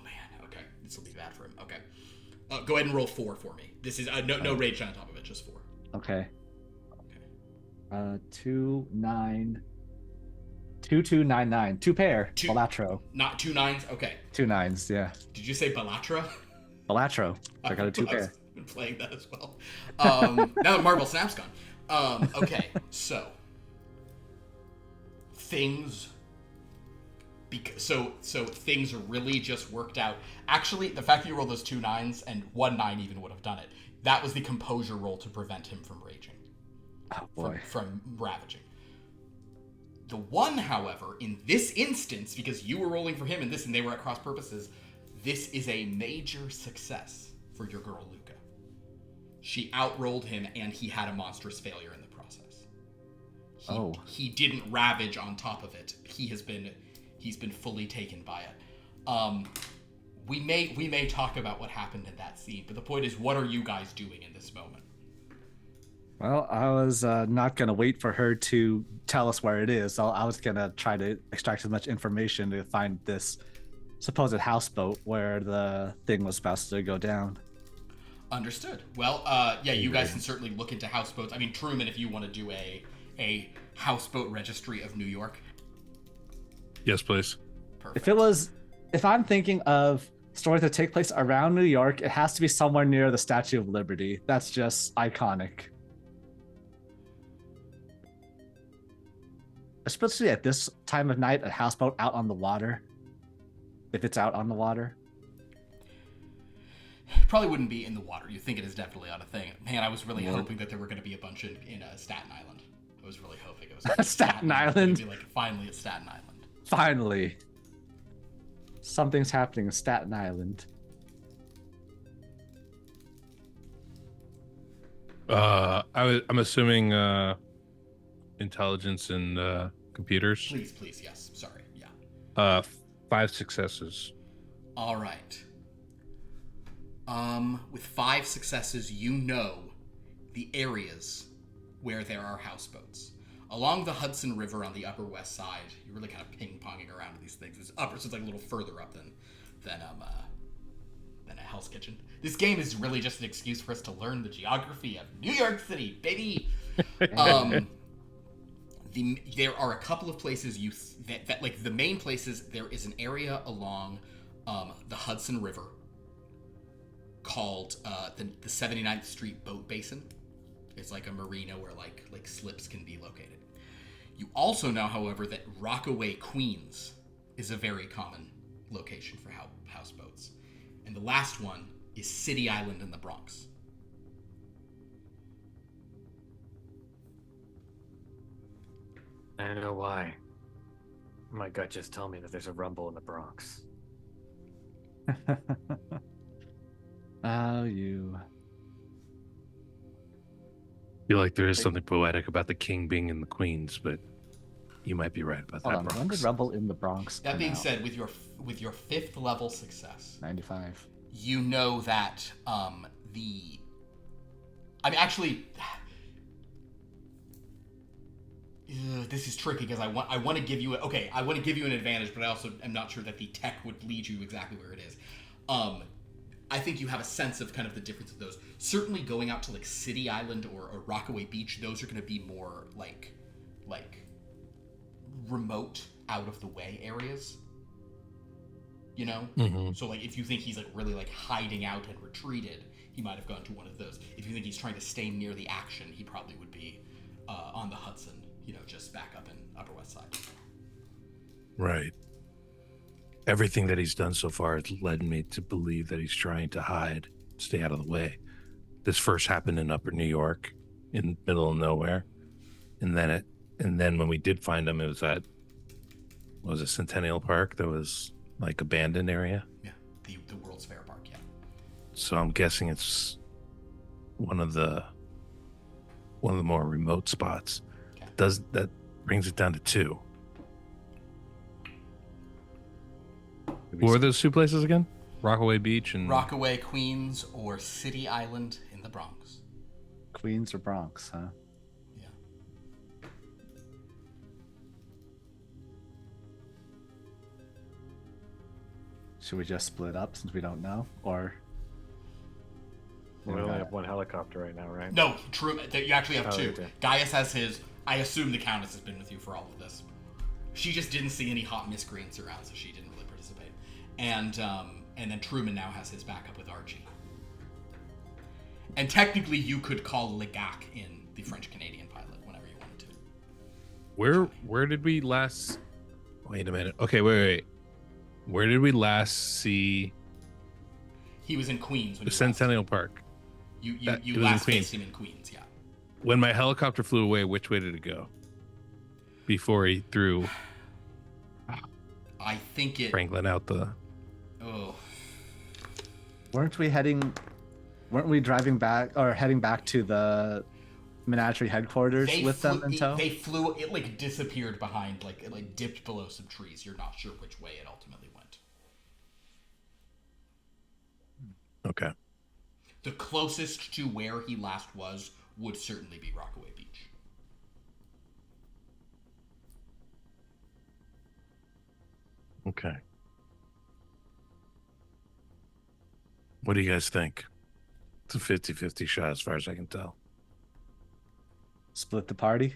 man. Okay, this will be bad for him. Okay. Go ahead and roll 4 for me. This is no rage on top of it, just 4. Okay. Okay. 2, 9. 2, 2, 9, 9. 2 pair. Balatro. Not 2 9s. Okay. 2 9s. Yeah. Did you say Balatra? Balatro. I got a 2 pair. I've been playing that as well. Now that Marvel Snap's gone. Okay, so things. So things really just worked out. Actually, the fact that you rolled those 2 9s and 1 9 even would have done it. That was the composure roll to prevent him from raging. Oh boy. From ravaging. The one, however, in this instance, because you were rolling for him in this and they were at cross purposes, this is a major success for your girl Luca. She outrolled him and he had a monstrous failure in the process. He didn't ravage on top of it. He's been fully taken by it. We may talk about what happened in that scene, but the point is, what are you guys doing in this moment? Well, I was not going to wait for her to tell us where it is. So I was going to try to extract as much information to find this supposed houseboat where the thing was supposed to go down. Understood. Well, yeah, you guys can certainly look into houseboats. I mean, Truman, if you want to do a houseboat registry of New York. Yes, please. Perfect. If I'm thinking of stories that take place around New York, it has to be somewhere near the Statue of Liberty. That's just iconic. Especially at this time of night, a houseboat out on the water. If it's out on the water. Probably wouldn't be in the water. You think it is definitely on a thing. Man, I was really hoping that there were going to be a bunch in Staten Island. I was really hoping it was Staten Island. Be like, finally, it's Staten Island. Finally. Something's happening in Staten Island. I'm assuming intelligence and computers. Please, yes. Sorry, yeah. 5 successes. All right. With 5 successes, you know the areas where there are houseboats. Along the Hudson River on the Upper West Side, you're really kind of ping-ponging around these things. It's upper, so it's like a little further up than a Hell's Kitchen. This game is really just an excuse for us to learn the geography of New York City, baby. There are a couple of places that like the main places. There is an area along the Hudson River called the 79th Street Boat Basin. It's like a marina where like slips can be located. You also know, however, that Rockaway, Queens is a very common location for houseboats. And the last one is City Island in the Bronx. I don't know why. My gut just tells me that there's a rumble in the Bronx. Oh, you. I feel like there is something poetic about the king being in the queens, but you might be right about that. When did Rumble in the Bronx That being said, with your 5th level success, 95. You know that this is tricky because I want to give you an advantage, but I also am not sure that the tech would lead you exactly where it is. I think you have a sense of kind of the difference of those. Certainly going out to like City Island or Rockaway Beach, those are going to be more like remote, out of the way areas. You know? Mm-hmm. So like if you think he's like really like hiding out and retreated, he might have gone to one of those. If you think he's trying to stay near the action, he probably would be on the Hudson, just back up in Upper West Side. Right. Everything that he's done so far has led me to believe that he's trying to hide, stay out of the way. This first happened in Upper New York, in the middle of nowhere, and then when we did find him, it was at Centennial Park? That was like abandoned area. Yeah, the World's Fair Park. Yeah. So I'm guessing it's one of the more remote spots. Okay. That brings it down to 2. What were those 2 places again? Rockaway Beach and Rockaway, Queens, or City Island in the Bronx. Queens or Bronx, huh? Yeah. Should we just split up since we don't know, or? We only have 1 helicopter right now, right? No, true. You actually have 2. Okay. Gaius has his. I assume the Countess has been with you for all of this. She just didn't see any hot miscreants around, so she didn't really participate. And then Truman now has his backup with Archie. And technically, you could call Legac in the French-Canadian pilot whenever you wanted to. Where did we last? Wait a minute. Okay, wait. Where did we last see? He was in Queens. The Centennial Park. You last faced him in Queens, yeah. When my helicopter flew away, which way did it go? before he threw I think it. Franklin out the. Oh. Weren't we driving back or heading back to the Menagerie headquarters with them in tow? They flew. It like disappeared behind, like it like dipped below some trees. You're not sure which way it ultimately went. Okay. The closest to where he last was would certainly be Rockaway Beach. Okay. What do you guys think? It's a 50-50 shot as far as I can tell. Split the party?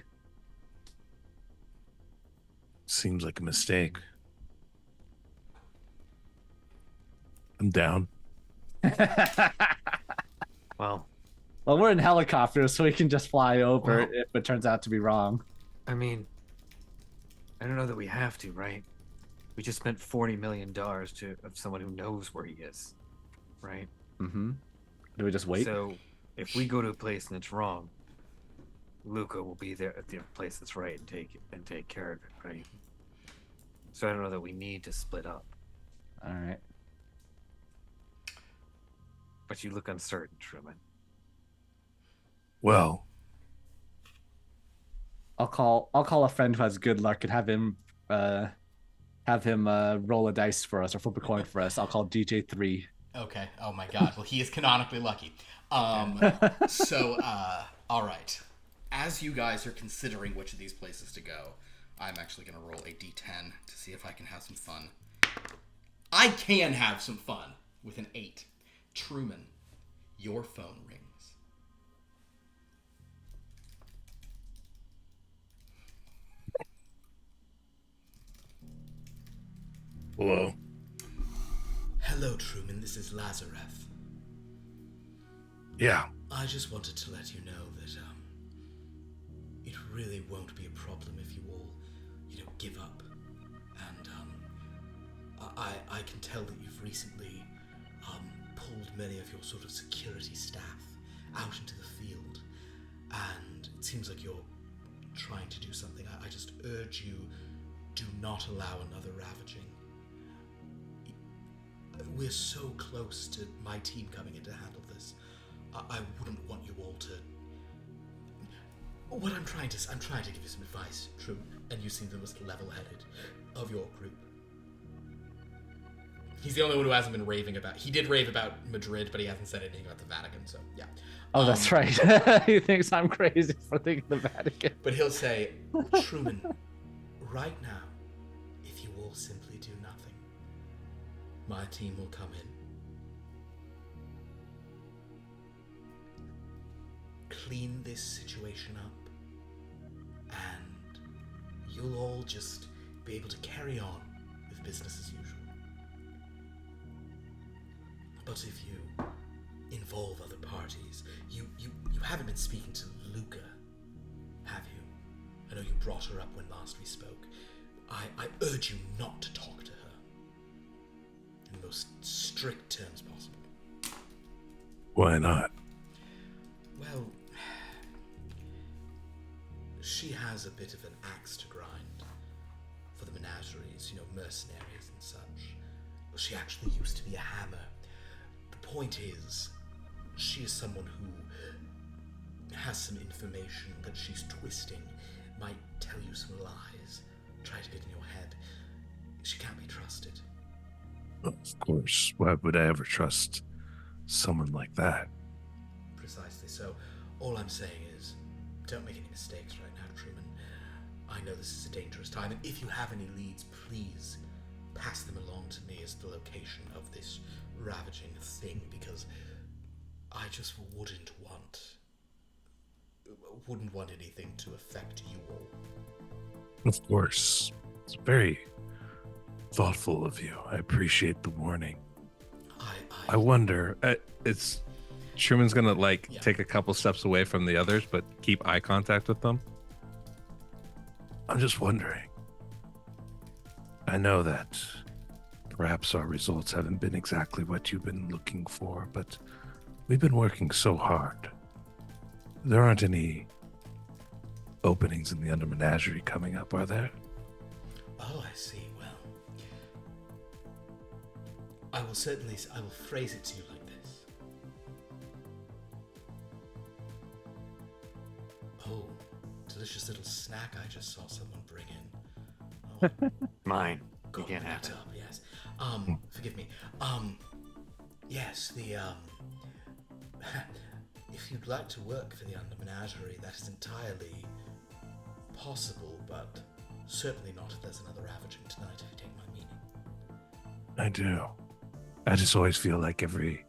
Seems like a mistake. I'm down. Well, we're in helicopters, so we can just fly over if it turns out to be wrong. I mean, I don't know that we have to, right? We just spent $40 million of someone who knows where he is, right? Mm-hmm. Do we just wait? So, if we go to a place and it's wrong, Luca will be there at the place that's right and take care of it, right? So I don't know that we need to split up. All right. But you look uncertain, Truman. Well, I'll call a friend who has good luck and have him roll a dice for us or flip a coin for us. I'll call DJ3. Okay. Oh my God. Well, he is canonically lucky. So, all right. As you guys are considering which of these places to go, I'm actually going to roll a d10 to see if I can have some fun. I can have some fun with an 8. Truman, your phone rings. hello. Hello, Truman. This is Lazareth. Yeah. I just wanted to let you know that it really won't be a problem if you all, give up. And I can tell that you've recently pulled many of your sort of security staff out into the field, and it seems like you're trying to do something. I just urge you, do not allow another ravaging. We're so close to my team coming in to handle this. I wouldn't want you all to. I'm trying to give you some advice, Truman, and you seem the most level-headed of your group. He's the only one who hasn't been raving about. He did rave about Madrid, but he hasn't said anything about the Vatican. So yeah. Oh, that's right. He thinks I'm crazy for thinking the Vatican. But he'll say, Truman, right now, if you all simply do nothing, my team will come in, clean this situation up, and you'll all just be able to carry on with business as usual. But if you involve other parties, you haven't been speaking to Luca, have you? I know you brought her up when last we spoke. I urge you not to talk to her in the most strict terms possible. Why not? Well, she has a bit of an axe to grind for the menageries, mercenaries and such. She actually used to be a hammer. The point is, she is someone who has some information that she's twisting, might tell you some lies, try to get in your head. She can't be trusted. Of course. Why would I ever trust someone like that? Precisely. So, all I'm saying is, don't make any mistakes right now, Truman. I know this is a dangerous time, and if you have any leads, please pass them along to me as the location of this ravaging thing, because I just wouldn't want anything to affect you all. Of course. It's very thoughtful of you. I appreciate the warning. I wonder, it's Truman's gonna take a couple steps away from the others, but keep eye contact with them. I'm just wondering. I know that perhaps our results haven't been exactly what you've been looking for, but we've been working so hard. There aren't any openings in the Under Menagerie coming up, are there? Oh, I see. Well, I will phrase it to you like this. Oh, delicious little snack I just saw someone bring in. Oh, Mine. You got can't my have it. up, yes. Forgive me. Yes, if you'd like to work for the Under Menagerie, that is entirely possible, but certainly not if there's another Ravaging tonight, if you take my meaning. I do. I just always feel like every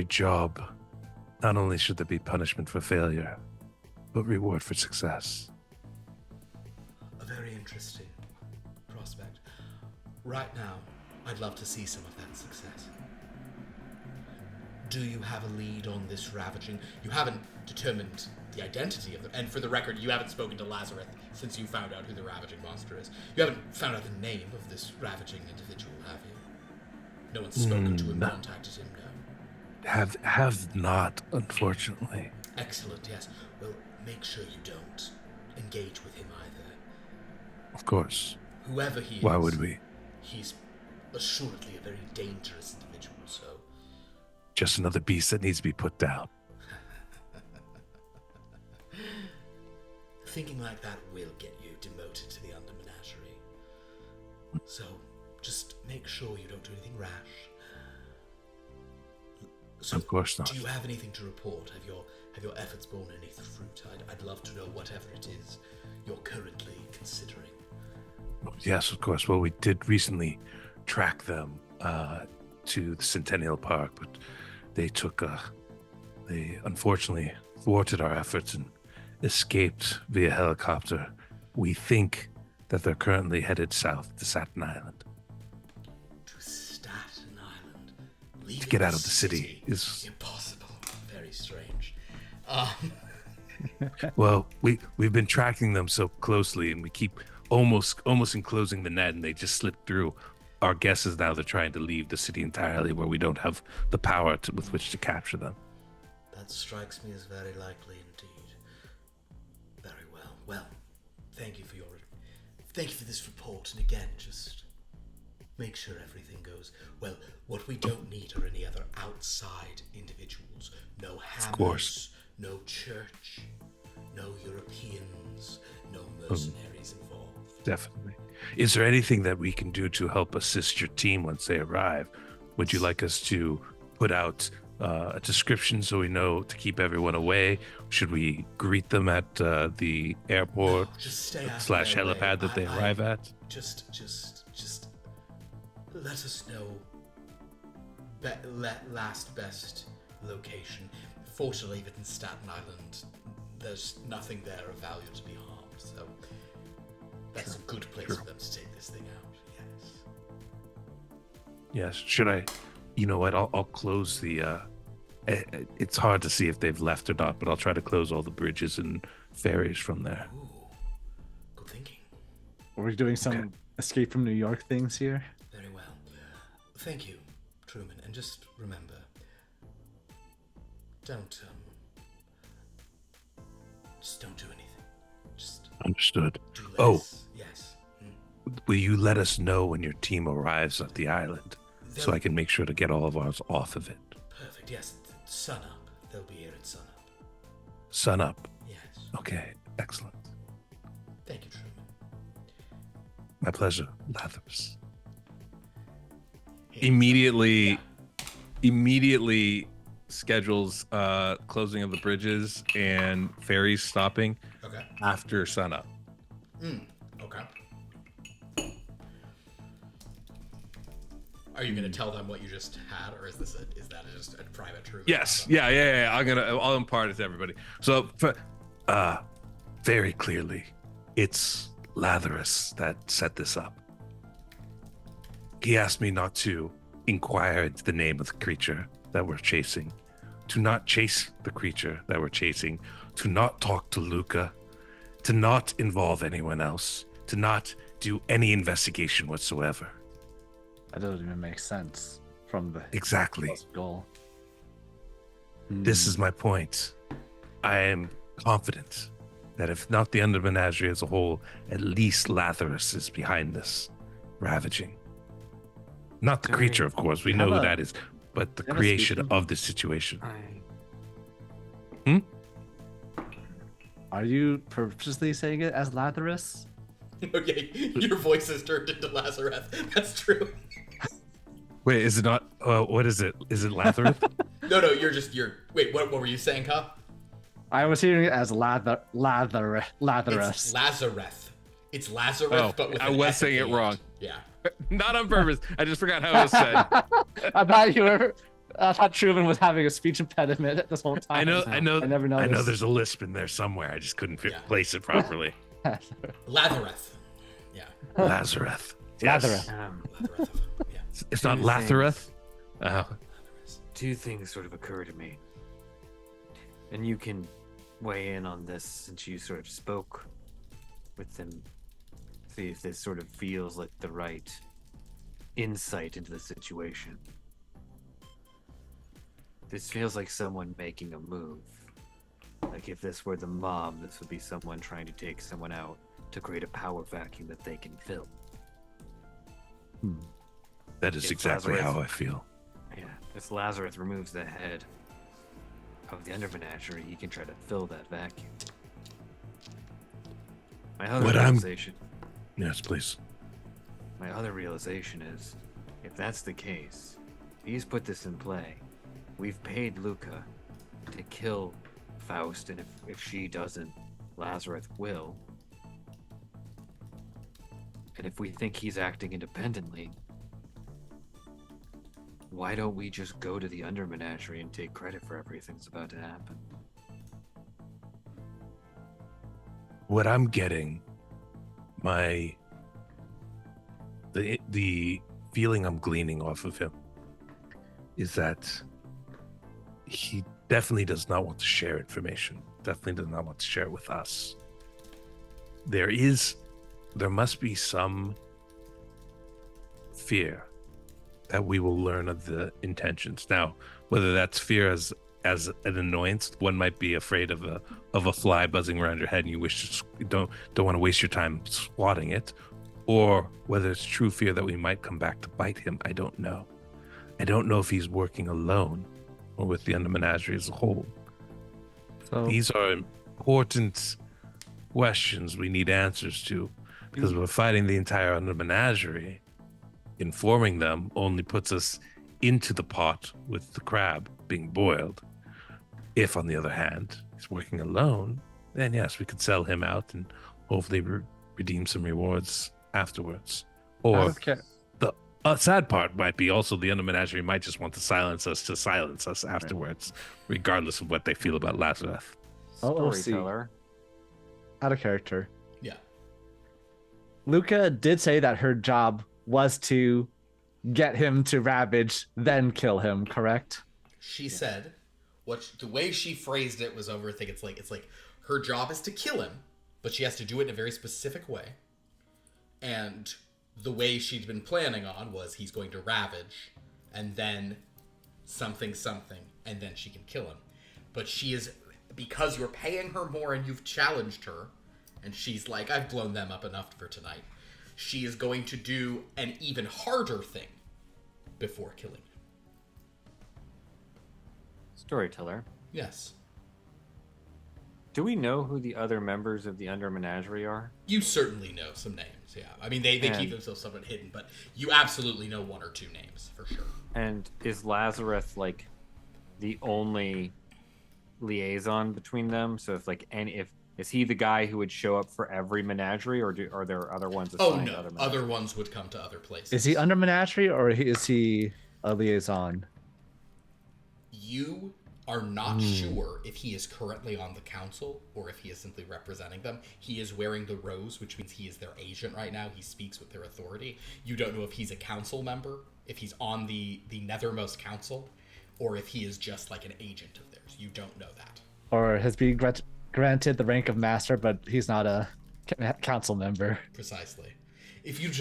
job, not only should there be punishment for failure, but reward for success. A very interesting prospect. Right now, I'd love to see some of that success. Do you have a lead on this Ravaging? You haven't determined the identity of them, and for the record, you haven't spoken to Lazarus since you found out who the Ravaging monster is. You haven't found out the name of this Ravaging individual, have you? No one's spoken to him, contacted him, no? Have not, unfortunately. Excellent, yes. Well, make sure you don't engage with him either. Of course. Whoever he is. Why would we? He's assuredly a very dangerous individual, so... Just another beast that needs to be put down. Thinking like that will get you demoted to the Under Menagerie. So, just make sure you don't do anything rash. So, Of course not. Do you have anything to report? Have your efforts borne any fruit? I'd love to know whatever it is you're currently considering. Yes, of course. Well, we did recently track them to the Centennial Park, but they unfortunately thwarted our efforts and escaped via helicopter. We think that they're currently headed south to Staten Island. To Staten Island? To get out of the city is impossible. Very strange. Well, we've been tracking them so closely, and we keep almost enclosing the net, and they just slip through. Our guess is now they're trying to leave the city entirely, where we don't have the power with which to capture them. That strikes me as very likely indeed. Very well. Well, thank you for this report, and again, just make sure everything goes well. What we don't need are any other outside individuals. No hammers, of course. No church, no Europeans, no mercenaries involved. Definitely. Is there anything that we can do to help assist your team once they arrive? Would you like us to put out a description so we know to keep everyone away? Should we greet them at the airport No, just stay out / of their helipad way. that they arrive at? Just let us know last best location. Fortunately, within Staten Island, there's nothing there of value to be harmed, so that's a good place for them to take this thing out, yes. Yes. Should I? You know what? I'll close the. It's hard to see if they've left or not, but I'll try to close all the bridges and ferries from there. Ooh, good thinking. Are we doing some escape from New York things here? Very well. Thank you, Truman, and just remember, don't do anything. Just Understood. do less. Oh. Yes. Will you let us know when your team arrives at the island so I can make sure to get all of ours off of it? Perfect, yes. Sun up. They'll be here at sun up. Sun up. Yes. Okay, excellent. Thank you, Truman. My pleasure, Lazarus. Immediately schedules closing of the bridges and ferries stopping Okay. after sunup. Okay. Are you going to tell them what you just had, or is that just a private Truman? Yes, yeah. I'll impart it to everybody. So, Very clearly, it's Lazarus that set this up. He asked me not to inquire into the name of the creature that we're chasing, to not chase the creature that we're chasing, to not talk to Luca, to not involve anyone else, to not do any investigation whatsoever. That doesn't even make sense from the Exactly. goal. This is my point. I am confident that if not the Under Menagerie as a whole, at least Lazarus is behind this ravaging. Not the creature, of course. We know who that is, but the creation of the situation. Are you purposely saying it as Lazarus? Okay, your voice has turned into Lazarus. That's true. Wait, is it not? What is it? Is it Lazarus? No, you're. Wait, what were you saying, huh? I was hearing it as Lazarus. It's Lazarus. It's Lazarus, but with I was saying it wrong. Yeah. Not on purpose. I just forgot how it was said. I thought Truman was having a speech impediment this whole time. I know. I never noticed. I know. There's a lisp in there somewhere. I just couldn't place it properly. Lazarus. Yeah. Lazarus. Yes. Lazarus. Lazarus. Yeah. It's not Lazarus. Two things sort of occur to me, and you can weigh in on this since you sort of spoke with them. See if this sort of feels like the right insight into the situation. This feels like someone making a move. Like if this were the mob, this would be someone trying to take someone out to create a power vacuum that they can fill. That is exactly how I feel. Yeah, if Lazarus removes the head of the Under Menagerie, he can try to fill that vacuum. My other realization. Yes, please. My other realization is, if that's the case, he's put this in play. We've paid Luca to kill Faust, and if she doesn't, Lazarus will. And if we think he's acting independently, why don't we just go to the Under Menagerie and take credit for everything that's about to happen? What I'm getting, the feeling I'm gleaning off of him is that he definitely does not want to share information. Definitely does not want to share it with us. There must be some fear that we will learn of the intentions. Now, whether that's fear as an annoyance, one might be afraid of a fly buzzing around your head and you don't want to waste your time swatting it, or whether it's true fear that we might come back to bite him. I don't know. I don't know if he's working alone or with the Under Menagerie as a whole. So these are important questions we need answers to, because we're fighting the entire Under Menagerie. Informing them only puts us into the pot with the crab being boiled. If, on the other hand, he's working alone, then yes, we could sell him out and hopefully redeem some rewards afterwards. Or the sad part might be also the Under Menagerie might just want to silence us afterwards, regardless of what they feel about Lazarus. Storyteller. Out of character. Yeah. Luca did say that her job was to get him to ravage, then kill him, correct? She said, the way she phrased it was overthink. It's like her job is to kill him, but she has to do it in a very specific way. And the way she'd been planning on was he's going to ravage, and then something, and then she can kill him. But she is, because you're paying her more and you've challenged her, and she's like, I've blown them up enough for tonight. She is going to do an even harder thing before killing him. Storyteller. Yes. Do we know who the other members of the Under Menagerie are? You certainly know some names, yeah. I mean, they keep themselves somewhat hidden, but you absolutely know one or two names, for sure. And is Lazarus, like, the only liaison between them? So is he the guy who would show up for every menagerie, or are there other ones assigned? Oh, no. Other ones would come to other places. Is he Under Menagerie, or is he a liaison? You are not sure if he is currently on the council or if he is simply representing them. He is wearing the rose, which means he is their agent right now. He speaks with their authority. You don't know if he's a council member, if he's on the Nethermost Council, or if he is just like an agent of theirs. You don't know that. Or has been granted the rank of master, but he's not a council member. Precisely. If you would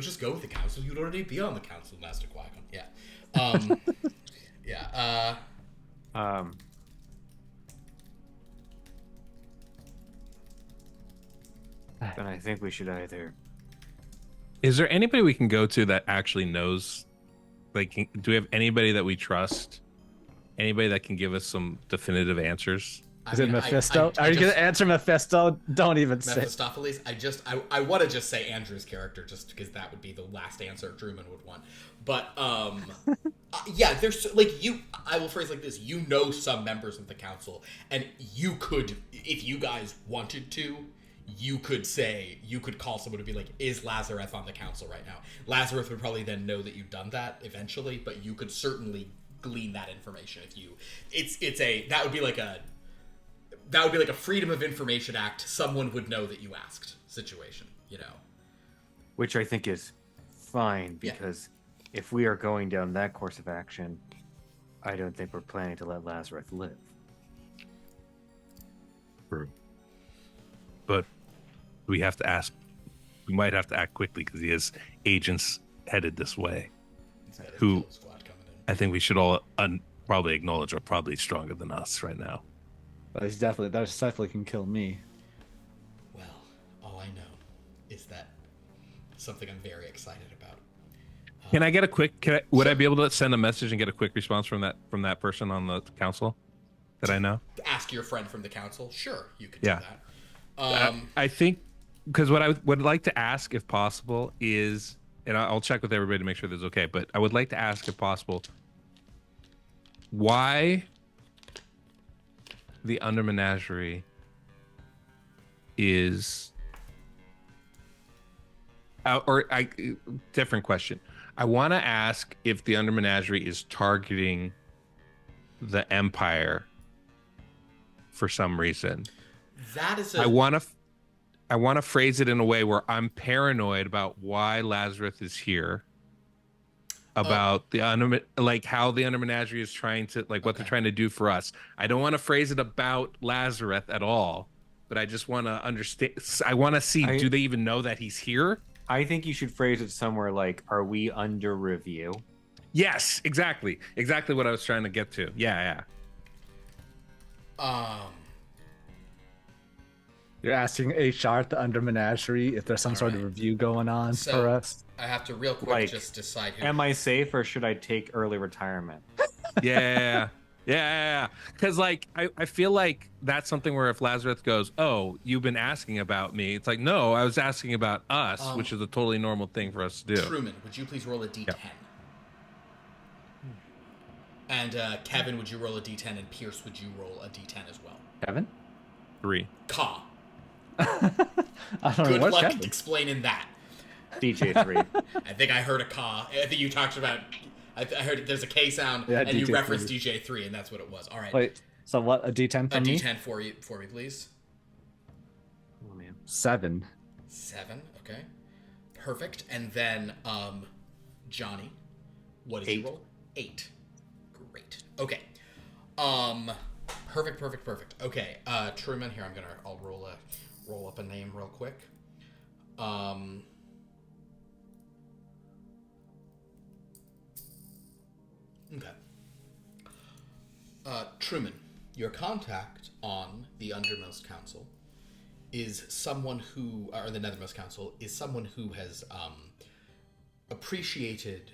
just go with the council, you'd already be on the council, Master Qui-Gon. Yeah. Yeah. then I think we should either. Is there anybody we can go to that actually knows? Like, do we have anybody that we trust? Anybody that can give us some definitive answers? Is it Mephisto? Are you going to answer Mephisto? Don't even say. Mephistopheles? I want to just say Andrew's character just because that would be the last answer Truman would want. But, yeah, there's, like, I will phrase it like this. You know some members of the council, and you could, if you guys wanted to, you could call someone to be like, is Lazarus on the council right now? Lazarus would probably then know that you've done that eventually, but you could certainly glean that information if you, that would be like a Freedom of Information Act, someone would know that you asked situation, you know. Which I think is fine, because if we are going down that course of action, I don't think we're planning to let Lazarus live. True. But we have to ask, we might have to act quickly because he has agents headed this way who I think we should all probably acknowledge are probably stronger than us right now. But that definitely can kill me. Well, all I know is that something I'm very excited about. Can I get a quick? Would I be able to send a message and get a quick response from that person on the council that I know? Ask your friend from the council. Sure, you could do that. I think because what I would like to ask, if possible, is, and I'll check with everybody to make sure this is okay. But I would like to ask, if possible, why the Under Menagerie is, different question. I want to ask if the Under Menagerie is targeting the Empire for some reason. That is I want to phrase it in a way where I'm paranoid about why Lazarus is here. About how the Under Menagerie is trying to, like, what they're trying to do for us. I don't want to phrase it about Lazarus at all, but I just want to understand. I want to see, do they even know that he's here? I think you should phrase it somewhere like, are we under review? Yes, exactly. Exactly what I was trying to get to. Yeah. You're asking HR at the Under Menagerie if there's some sort of review going on for us. I have to real quick just decide who. Am I safe or should I take early retirement? Yeah. Because, like, I feel like that's something where if Lazarus goes, oh, you've been asking about me. It's like, no, I was asking about us, which is a totally normal thing for us to do. Truman, would you please roll a D10? Yep. And Kevin, would you roll a D10? And Pierce, would you roll a D10 as well? Kevin? 3. Ka. I don't know. Good Where's luck Kevin? explaining that. DJ3. I think I heard a Ka. I think you talked about. I heard there's a K sound, and DJ3. you referenced DJ3, and that's what it was. All right. Wait. So what? A D10 from me? A D10 for me, please. Oh man. 7. 7. Okay. Perfect. And then Johnny, what did you roll? 8. Great. Okay. Perfect. Okay. Truman, here I'll roll up a name real quick. Okay. Truman, your contact on the Undermost Council is someone who, or the Nethermost Council, is someone who has appreciated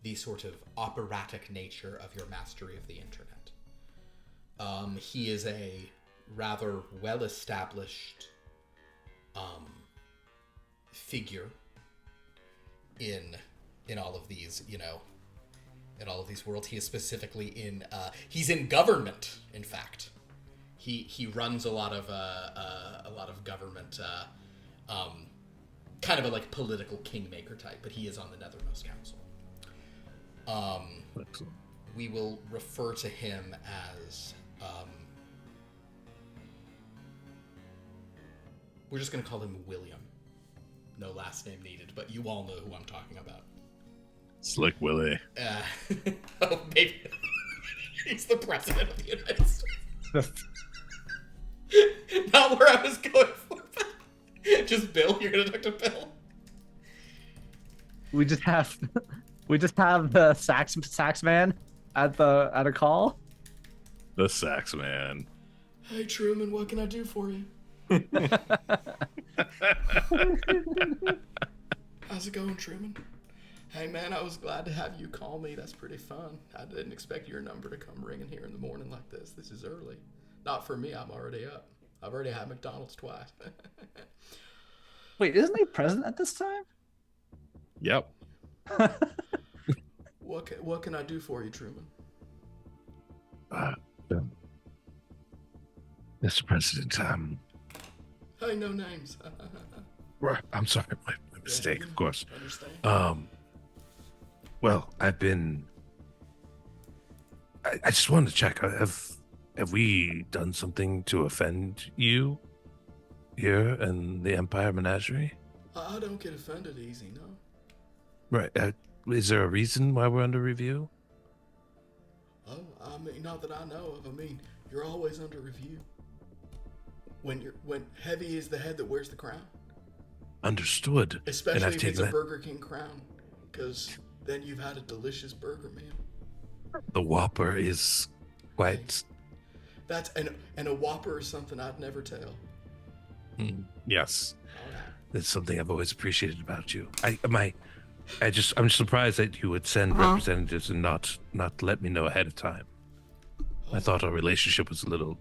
the sort of operatic nature of your mastery of the internet. He is a rather well-established figure in all of these, in all of these worlds. He is specifically he's in government, in fact. He runs a lot of government, kind of a like political kingmaker type, but he is on the Nethermost Council. Excellent. We will refer to him as we're just going to call him William. No last name needed, but you all know who I'm talking about. Slick Willie. Oh, maybe he's the president of the United States. Not where I was going for. Just Bill. You're gonna talk to Bill. We just have the sax man at a call. The sax man. Hey Truman, what can I do for you? How's it going, Truman? Hey, man, I was glad to have you call me. That's pretty fun. I didn't expect your number to come ringing here in the morning like this. This is early. Not for me. I'm already up. I've already had McDonald's twice. Wait, isn't he president at this time? Yep. What can I do for you, Truman? Mr. President, Hey, no names. I'm sorry, my mistake, of course. Understand? Well, I just wanted to check. Have we done something to offend you here in the Empire Menagerie? I don't get offended easy, no. Right. Is there a reason why we're under review? Oh, I mean, not that I know of. I mean, you're always under review. When heavy is the head that wears the crown. Understood. Especially if it's a Burger King crown, because then you've had a delicious burger, man. The Whopper is quite. That's and a Whopper is something I'd never tell. Yes, All right. that's something I've always appreciated about you. I'm surprised that you would send representatives and not let me know ahead of time. I thought our relationship was a little.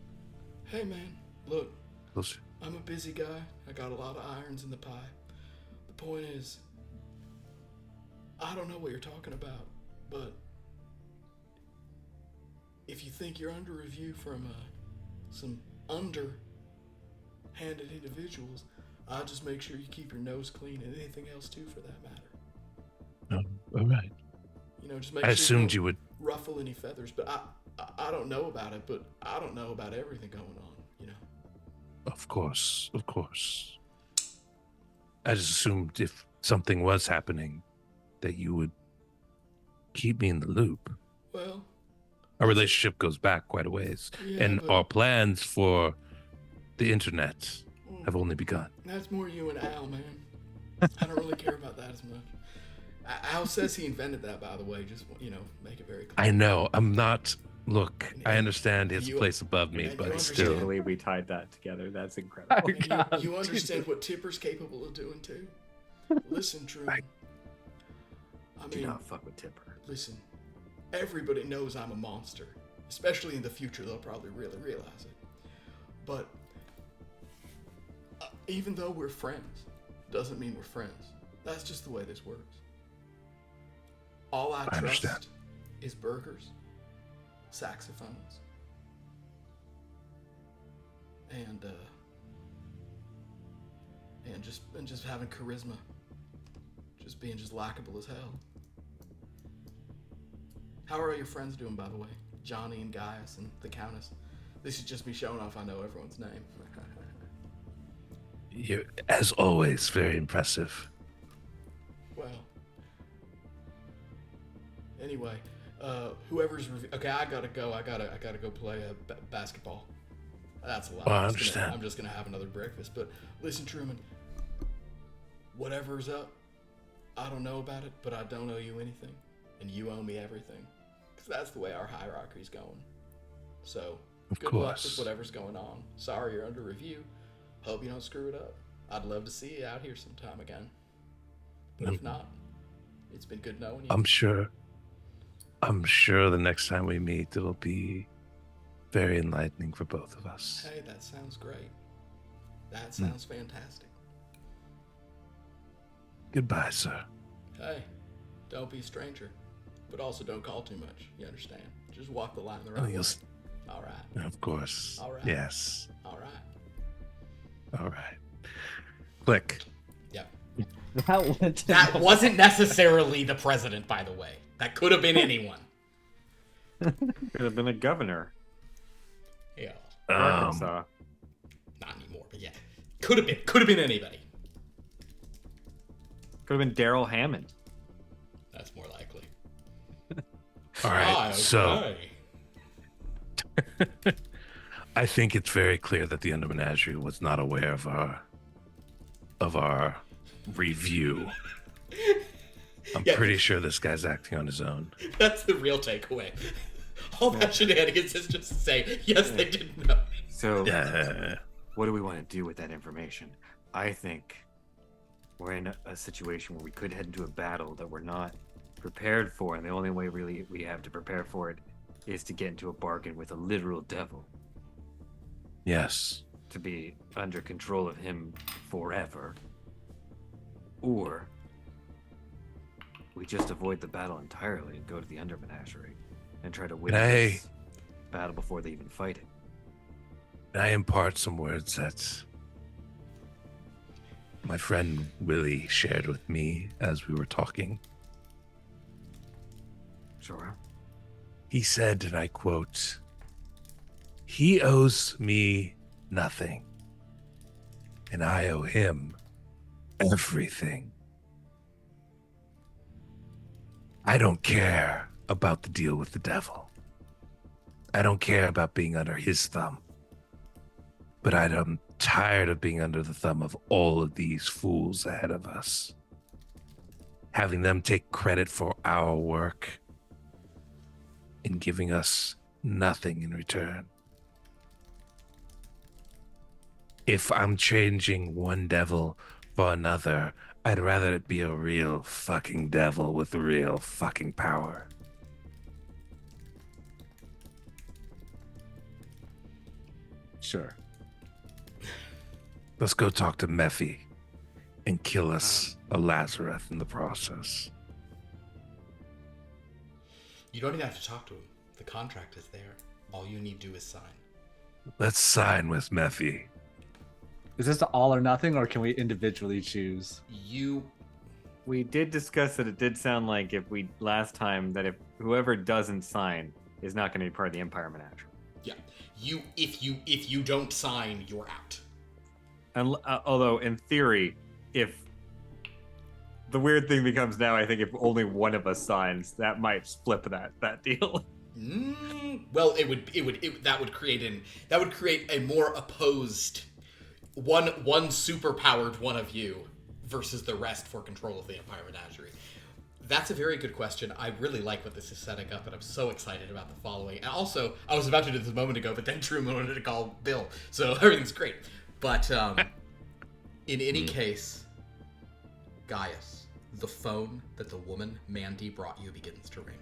Hey, man, look. Closer. I'm a busy guy. I got a lot of irons in the pie. The point is, I don't know what you're talking about, but if you think you're under review from some underhanded individuals, I'll just make sure you keep your nose clean and anything else too, for that matter. All right. You know, just make I sure assumed don't you would. ruffle any feathers, but I don't know about it, but I don't know about everything going on, you know. Of course. I just assumed if something was happening, that you would keep me in the loop. Well, Our relationship goes back quite a ways, yeah, and but our plans for the internet have only begun. that's more you and Al, man. I don't really care about that as much. Al says he invented that, by the way. Just, you know, make it very clear. I know. I'm not. Look, I understand his You- place above me, and you but understand- I still. can't believe we tied that together. That's incredible. And you understand what Tipper's capable of doing too. Listen, Truman. I Do mean, not fuck with Tipper. listen. Everybody knows I'm a monster. Especially in the future, they'll probably really realize it. But even though we're friends, doesn't mean we're friends. That's just the way this works. All I trust understand. is burgers, saxophones, and just having charisma, just being just likable as hell. How are all your friends doing, by the way? Johnny and Gaius and the Countess. This is just me showing off I know everyone's name. You're, as always, very impressive. Well. Anyway, whoever's okay, I gotta go. I gotta go play basketball. That's a lot. Oh, I understand. I'm just gonna have another breakfast. But listen, Truman. Whatever's up, I don't know about it, but I don't owe you anything, and you owe me everything, because that's the way our hierarchy's going. So, Of good luck course. with whatever's going on. Sorry you're under review. Hope you don't screw it up. I'd love to see you out here sometime again. But if not, it's been good knowing you. I'm sure the next time we meet, it'll be very enlightening for both of us. Hey, that sounds great. That sounds fantastic. Goodbye, sir. Hey, don't be a stranger, but also don't call too much. You understand? Just walk the line the right way. All right. Of course. All right. Yes. All right. All right. Click. Yeah. That That wasn't necessarily the president, by the way. That could have been anyone. Could have been a governor. Yeah. Arkansas. Not anymore, but yeah. Could have been. Could have been anybody. Could have been Daryl Hammond. That's more likely. All right. So okay. I think it's very clear that the Under Menagerie was not aware of our review. I'm Yeah. pretty sure this guy's acting on his own. That's the real takeaway. All that shenanigans is just to say, yes, they didn't know. So Yeah. what do we want to do with that information? I think we're in a situation where we could head into a battle that we're not prepared for, and the only way really we have to prepare for it is to get into a bargain with a literal devil. Yes. To be under control of him forever. Or we just avoid the battle entirely and go to the Empire Menagerie and try to win this battle before they even fight it. I impart some words that my friend Willie shared with me as we were talking. Sure. He said, and I quote, "He owes me nothing, and I owe him everything. I don't care about the deal with the devil. I don't care about being under his thumb. But I'm tired of being under the thumb of all of these fools ahead of us. Having them take credit for our work and giving us nothing in return. If I'm changing one devil for another, I'd rather it be a real fucking devil with real fucking power." Sure. Let's go talk to Mephi and kill us a Lazarus in the process. You don't even have to talk to him. The contract is there. All you need to do is sign. Let's sign with Mephi. Is this the all or nothing, or can we individually choose? We did discuss that it did sound like if whoever doesn't sign is not going to be part of the Empire Menagerie. Yeah. If you don't sign, you're out. And although in theory, if the weird thing becomes now, I think if only one of us signs, that might flip that deal. Well, that would create a more opposed one super powered one of you versus the rest for control of the Empire Menagerie. That's a very good question. I really like what this is setting up, and I'm so excited about the following. And also, I was about to do this a moment ago, but then Truman wanted to call Bill, so everything's great. But in any case, Gaius, the phone that the woman Mandy brought you begins to ring.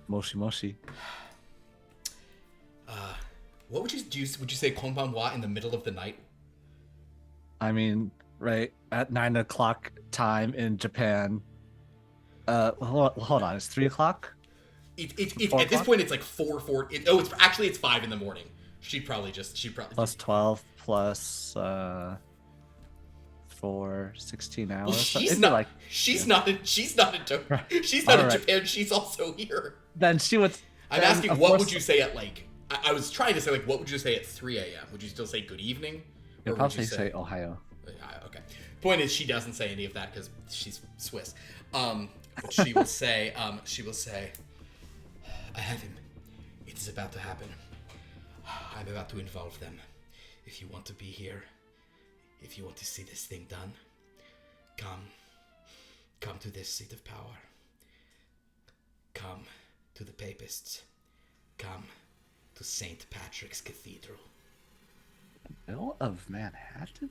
Moshi Moshi. What would you do? Would you say konbanwa in the middle of the night? I mean, right at 9 o'clock time in Japan. Hold on, it's 3 o'clock. At this point, it's like 4. It's 5 in the morning. She'd probably plus 12 plus 4, 16 hours. Well, she's not in Japan. She's also here. Then she would. I'm asking, what would you say at like? I was trying to say like, what would you say at 3 a.m.? Would you still say good evening? You'll probably say Ohio. Okay. Point is, she doesn't say any of that because she's Swiss. But she will say, I have him. It is about to happen. I'm about to involve them. If you want to be here, if you want to see this thing done, come to this seat of power. Come to the Papists. Come to St. Patrick's Cathedral. Bill of Manhattan?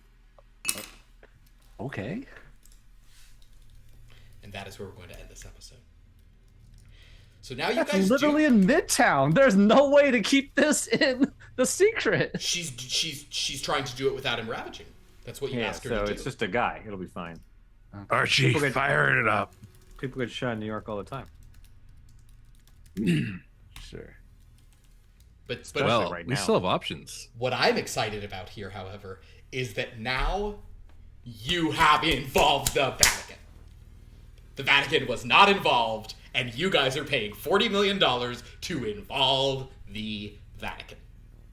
Okay. And that is where we're going to end this episode. So now That's literally in Midtown. There's no way to keep this in the secret. She's trying to do it without him ravaging. That's what you asked her to do. So it's just a guy. It'll be fine. Archie, firing it up. People get shot in New York all the time. Sure. But right we still have options. What I'm excited about here, however, is that now you have involved the Vatican. The Vatican was not involved, and you guys are paying $40 million to involve the Vatican.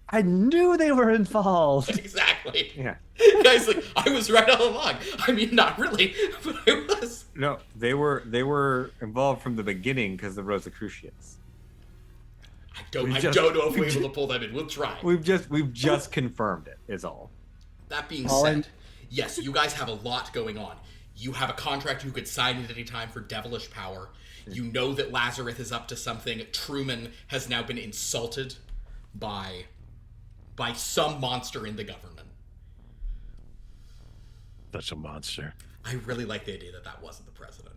I knew they were involved. Exactly. Yeah. Guys, like, I was right all along. I mean, not really, but I was. No, they were involved from the beginning because of Rosicrucians. I don't know if we're able to pull them in. We'll try. We've just confirmed it, is all. That being said, yes, you guys have a lot going on. You have a contract you could sign at any time for devilish power. You know that Lazarus is up to something. Truman has now been insulted by some monster in the government. Such a monster. I really like the idea that that wasn't the president.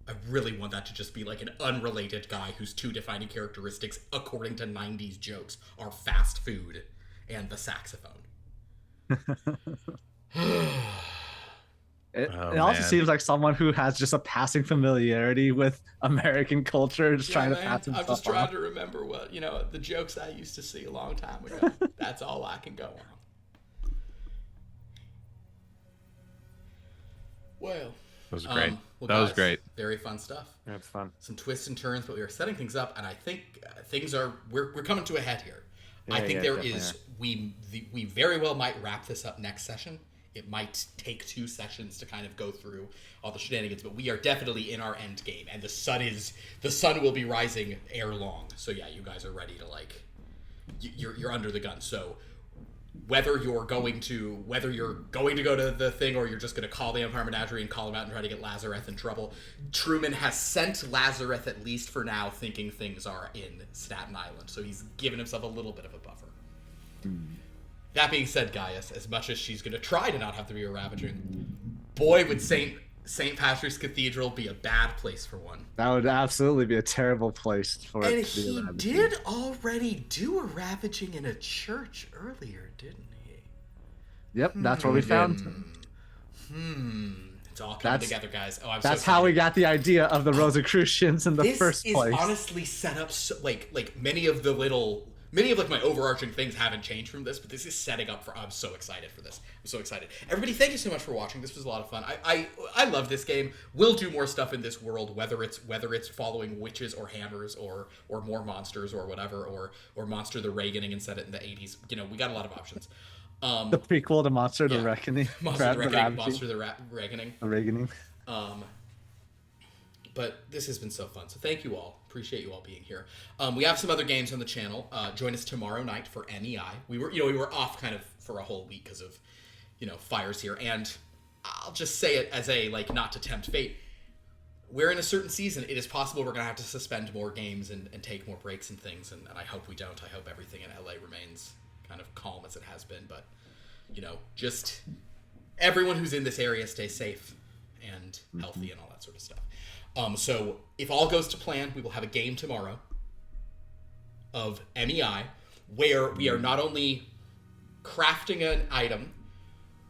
I really want that to just be like an unrelated guy whose two defining characteristics, according to 90s jokes, are fast food and the saxophone. It also seems like someone who has just a passing familiarity with American culture, just trying to pass himself I'm just trying off. to remember what, the jokes I used to see a long time ago. That's all I can go on. Well, That was great. Well, That was great. Very fun stuff. That's fun. Some twists and turns, but we are setting things up, and I think we're coming to a head here. I think there is we very well might wrap this up next session. It might take 2 sessions to kind of go through all the shenanigans, but we are definitely in our end game, and the sun will be rising ere long. So yeah, you guys are ready to you're under the gun. So whether you're going to go to the thing or you're just going to call the Empire Menagerie and call him out and try to get Lazareth in trouble, Truman has sent Lazareth, at least for now, thinking things are in Staten Island. So he's given himself a little bit of a buffer. That being said, Gaius, as much as she's going to try to not have to be a Ravaging, boy, would St. Patrick's Cathedral be a bad place for one. That would absolutely be a terrible place for it to be. And he did already do a Ravaging in a church earlier, didn't he? Yep, that's what we found. It's all coming together, guys. Oh, that's how we got the idea of the Rosicrucians in the first place. This is honestly set up so, like many of my overarching things haven't changed from this, but this is setting up for. I'm so excited for this. I'm so excited. Everybody, thank you so much for watching. This was a lot of fun. I love this game. We'll do more stuff in this world, whether it's following witches or hammers or more monsters or whatever, or Monster the Reaganing and set it in the 80s. We got a lot of options. The prequel to Monster the Reckoning. Monster the Reckoning. Monster the Reaganing. The Reaganing. But this has been so fun. So thank you all. Appreciate you all being here. We have some other games on the channel. Join us tomorrow night for MEI. We were off kind of for a whole week because of, fires here. And I'll just say it as a, not to tempt fate. We're in a certain season. It is possible we're going to have to suspend more games and take more breaks and things. And I hope we don't. I hope everything in LA remains kind of calm as it has been. But, just everyone who's in this area stay safe and healthy and all that sort of stuff. So if all goes to plan, we will have a game tomorrow of MEI where we are not only crafting an item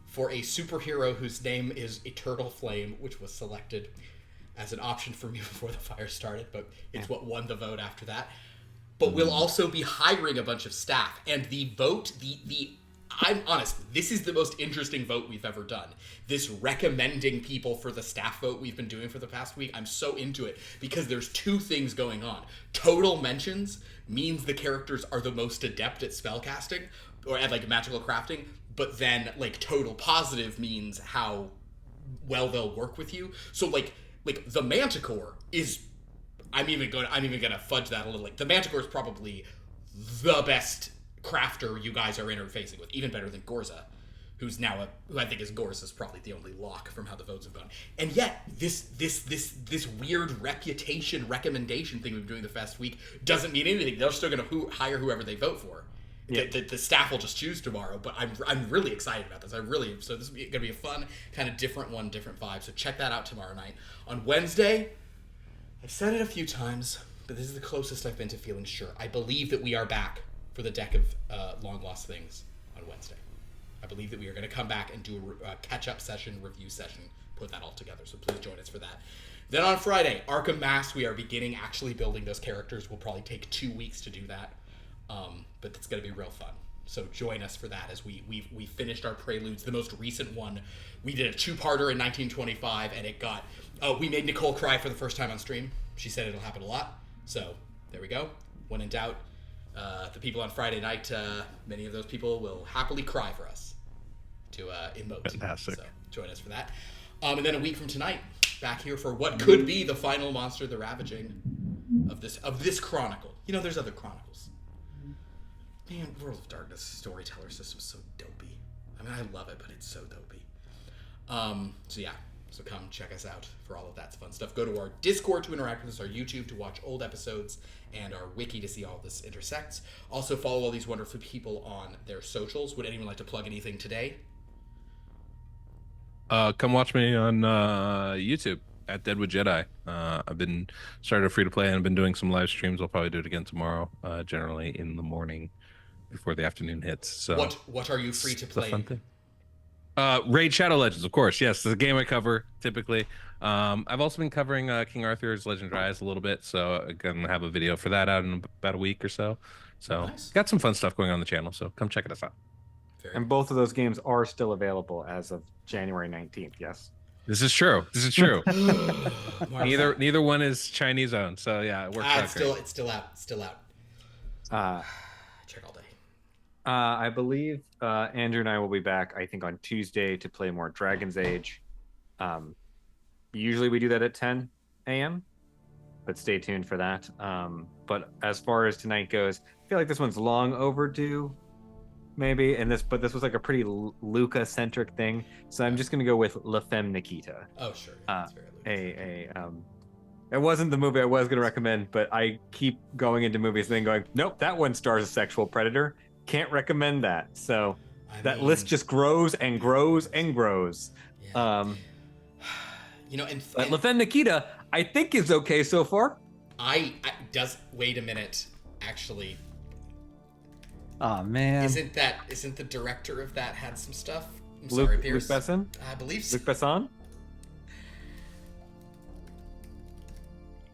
for a superhero whose name is Eternal Flame, which was selected as an option for me before the fire started, but it's what won the vote after that. But we'll also be hiring a bunch of staff, and the vote, I'm honest, this is the most interesting vote we've ever done. This recommending people for the staff vote we've been doing for the past week, I'm so into it because there's 2 things going on. Total mentions means the characters are the most adept at spellcasting or at magical crafting, but then total positive means how well they'll work with you. So the Manticore is, I'm even gonna fudge that a little. The Manticore is probably the best crafter you guys are interfacing with, even better than Gorza, who I think is Gorza's probably the only lock from how the votes have gone. And yet this weird recommendation thing we've been doing the past week doesn't mean anything. They're still going to hire whoever they vote for. Yeah. The staff will just choose tomorrow, but I'm really excited about this. So this is going to be a fun kind of different vibe. So check that out tomorrow night. On Wednesday, I've said it a few times, but this is the closest I've been to feeling sure. I believe that we are back for the deck of long lost things on Wednesday. I believe that we are going to come back and do a catch-up session, review session, put that all together. So please join us for that. Then on Friday, Arkham Mass, we are beginning actually building those characters. We'll probably take 2 weeks to do that, but it's going to be real fun. So join us for that as we finished our preludes. The most recent one, we did a 2-parter in 1925, and it got... we made Nicole cry for the first time on stream. She said it'll happen a lot. So there we go. When in doubt, the people on Friday night, many of those people will happily cry for us to emote. Fantastic. So join us for that. And then a week from tonight, back here for what could be the final Monster the Ravaging of this Chronicle. There's other Chronicles. Man, World of Darkness Storyteller system is so dopey. I mean, I love it, but it's so dopey. So yeah. So come check us out for all of that fun stuff. Go to our Discord to interact with us, our YouTube to watch old episodes, and our wiki to see all this intersects. Also follow all these wonderful people on their socials. Would anyone like to plug anything today? Come watch me on YouTube at Deadwood Jedi. I've been started free to play and I've been doing some live streams. I'll probably do it again tomorrow, generally in the morning before the afternoon hits. So what are you free to play? It's a fun thing. Raid Shadow Legends, of course. Yes, it's a game I cover typically. I've also been covering King Arthur's Legend of Dryas a little bit, so I'm gonna have a video for that out in about a week or so. So Nice. Got some fun stuff going on the channel, so come check us out. And both of those games are still available as of January 19th, yes? This is true. This is true. Mark, neither one is Chinese owned, so yeah, it works out it's great. still out. Check all day. I believe Andrew and I will be back, I think, on Tuesday to play more Dragon's Age. Usually we do that at 10 a.m., but stay tuned for that. But as far as tonight goes, I feel like this one's long overdue, maybe. But this was like a pretty Luca-centric thing, so I'm just gonna go with La Femme Nikita. Oh sure. That's very Luca. It wasn't the movie I was gonna recommend, but I keep going into movies and then going, nope, that one stars a sexual predator. Can't recommend that. So that list just grows and grows and grows. Yeah. And La Femme Nikita, I think, is okay so far. Wait a minute. Actually, Oh man. isn't the director of that had some stuff? I'm Luc sorry, Pierce. Besson? I believe so. Luc Besson?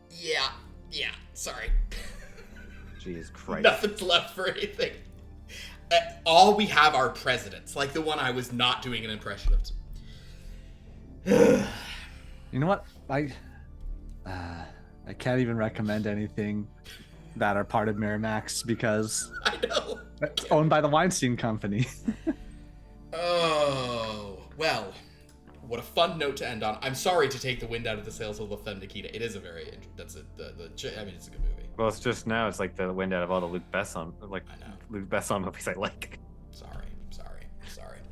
Yeah. Sorry. Jesus Christ. Nothing's left for anything. All we have are presidents, like the one I was not doing an impression of. You know what? I can't even recommend anything that are part of Miramax because I know. it's owned by the Weinstein Company. Oh, well, what a fun note to end on. I'm sorry to take the wind out of the sails of La Femme Nikita. It is a very, it's a good movie. Well, it's just now, it's like the wind out of all the Luc Besson, I know. Luc Besson movies I like. Sorry.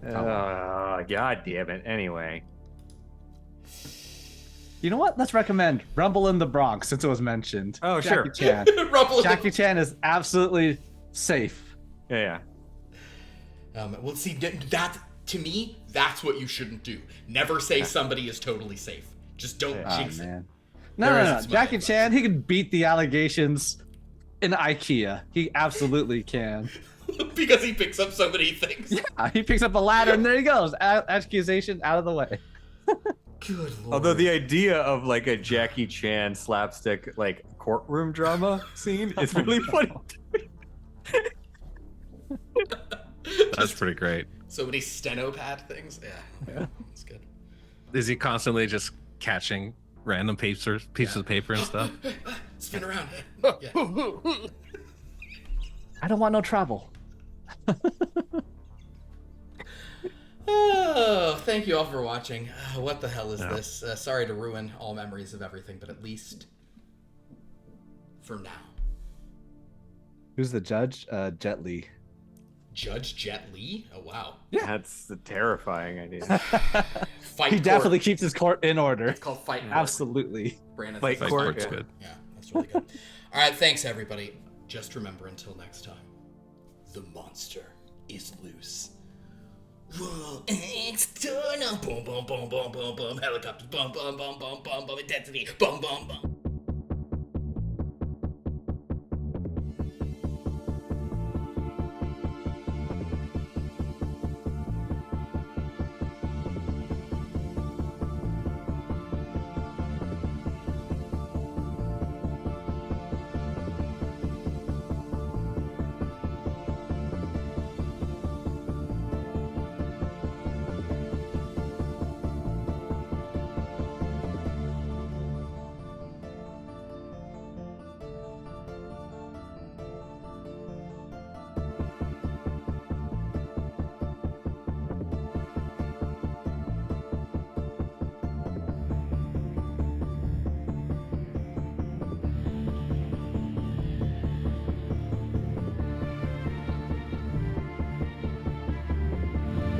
God damn it. Anyway. You know what? Let's recommend Rumble in the Bronx since it was mentioned. Oh, Jackie sure. Chan. Jackie Chan is absolutely safe. Yeah. Well, see, that, to me, that's what you shouldn't do. Never say somebody is totally safe. Just don't jinx it. Man. No. Jackie Chan, he can beat the allegations in IKEA. He absolutely can. Because he picks up so many things. Yeah, he picks up a ladder and there he goes. Accusation out of the way. Good lord. Although the idea of like a Jackie Chan slapstick like courtroom drama scene is really funny. That's pretty great. So many stenopad things. Yeah. That's good. Is he constantly just catching random pieces of paper and stuff? Spin around. Yeah. I don't want no trouble. Oh, thank you all for watching. What the hell is this? Sorry to ruin all memories of everything, but at least for now. Who's the judge? Jet Li. Judge Jet Li? Oh, wow. Yeah, that's a terrifying idea. Fight He court. definitely keeps his court in order. It's called Fight Court. Absolutely. Brandon, Fight that's Court. Court's Yeah. good. Yeah, that's really good. All right, thanks, everybody. Just remember, until next time, the monster is loose. Whoa, external, boom, boom, boom, boom, boom, boom, helicopters, boom, boom, boom, boom, boom, boom, intensity, boom, boom, boom.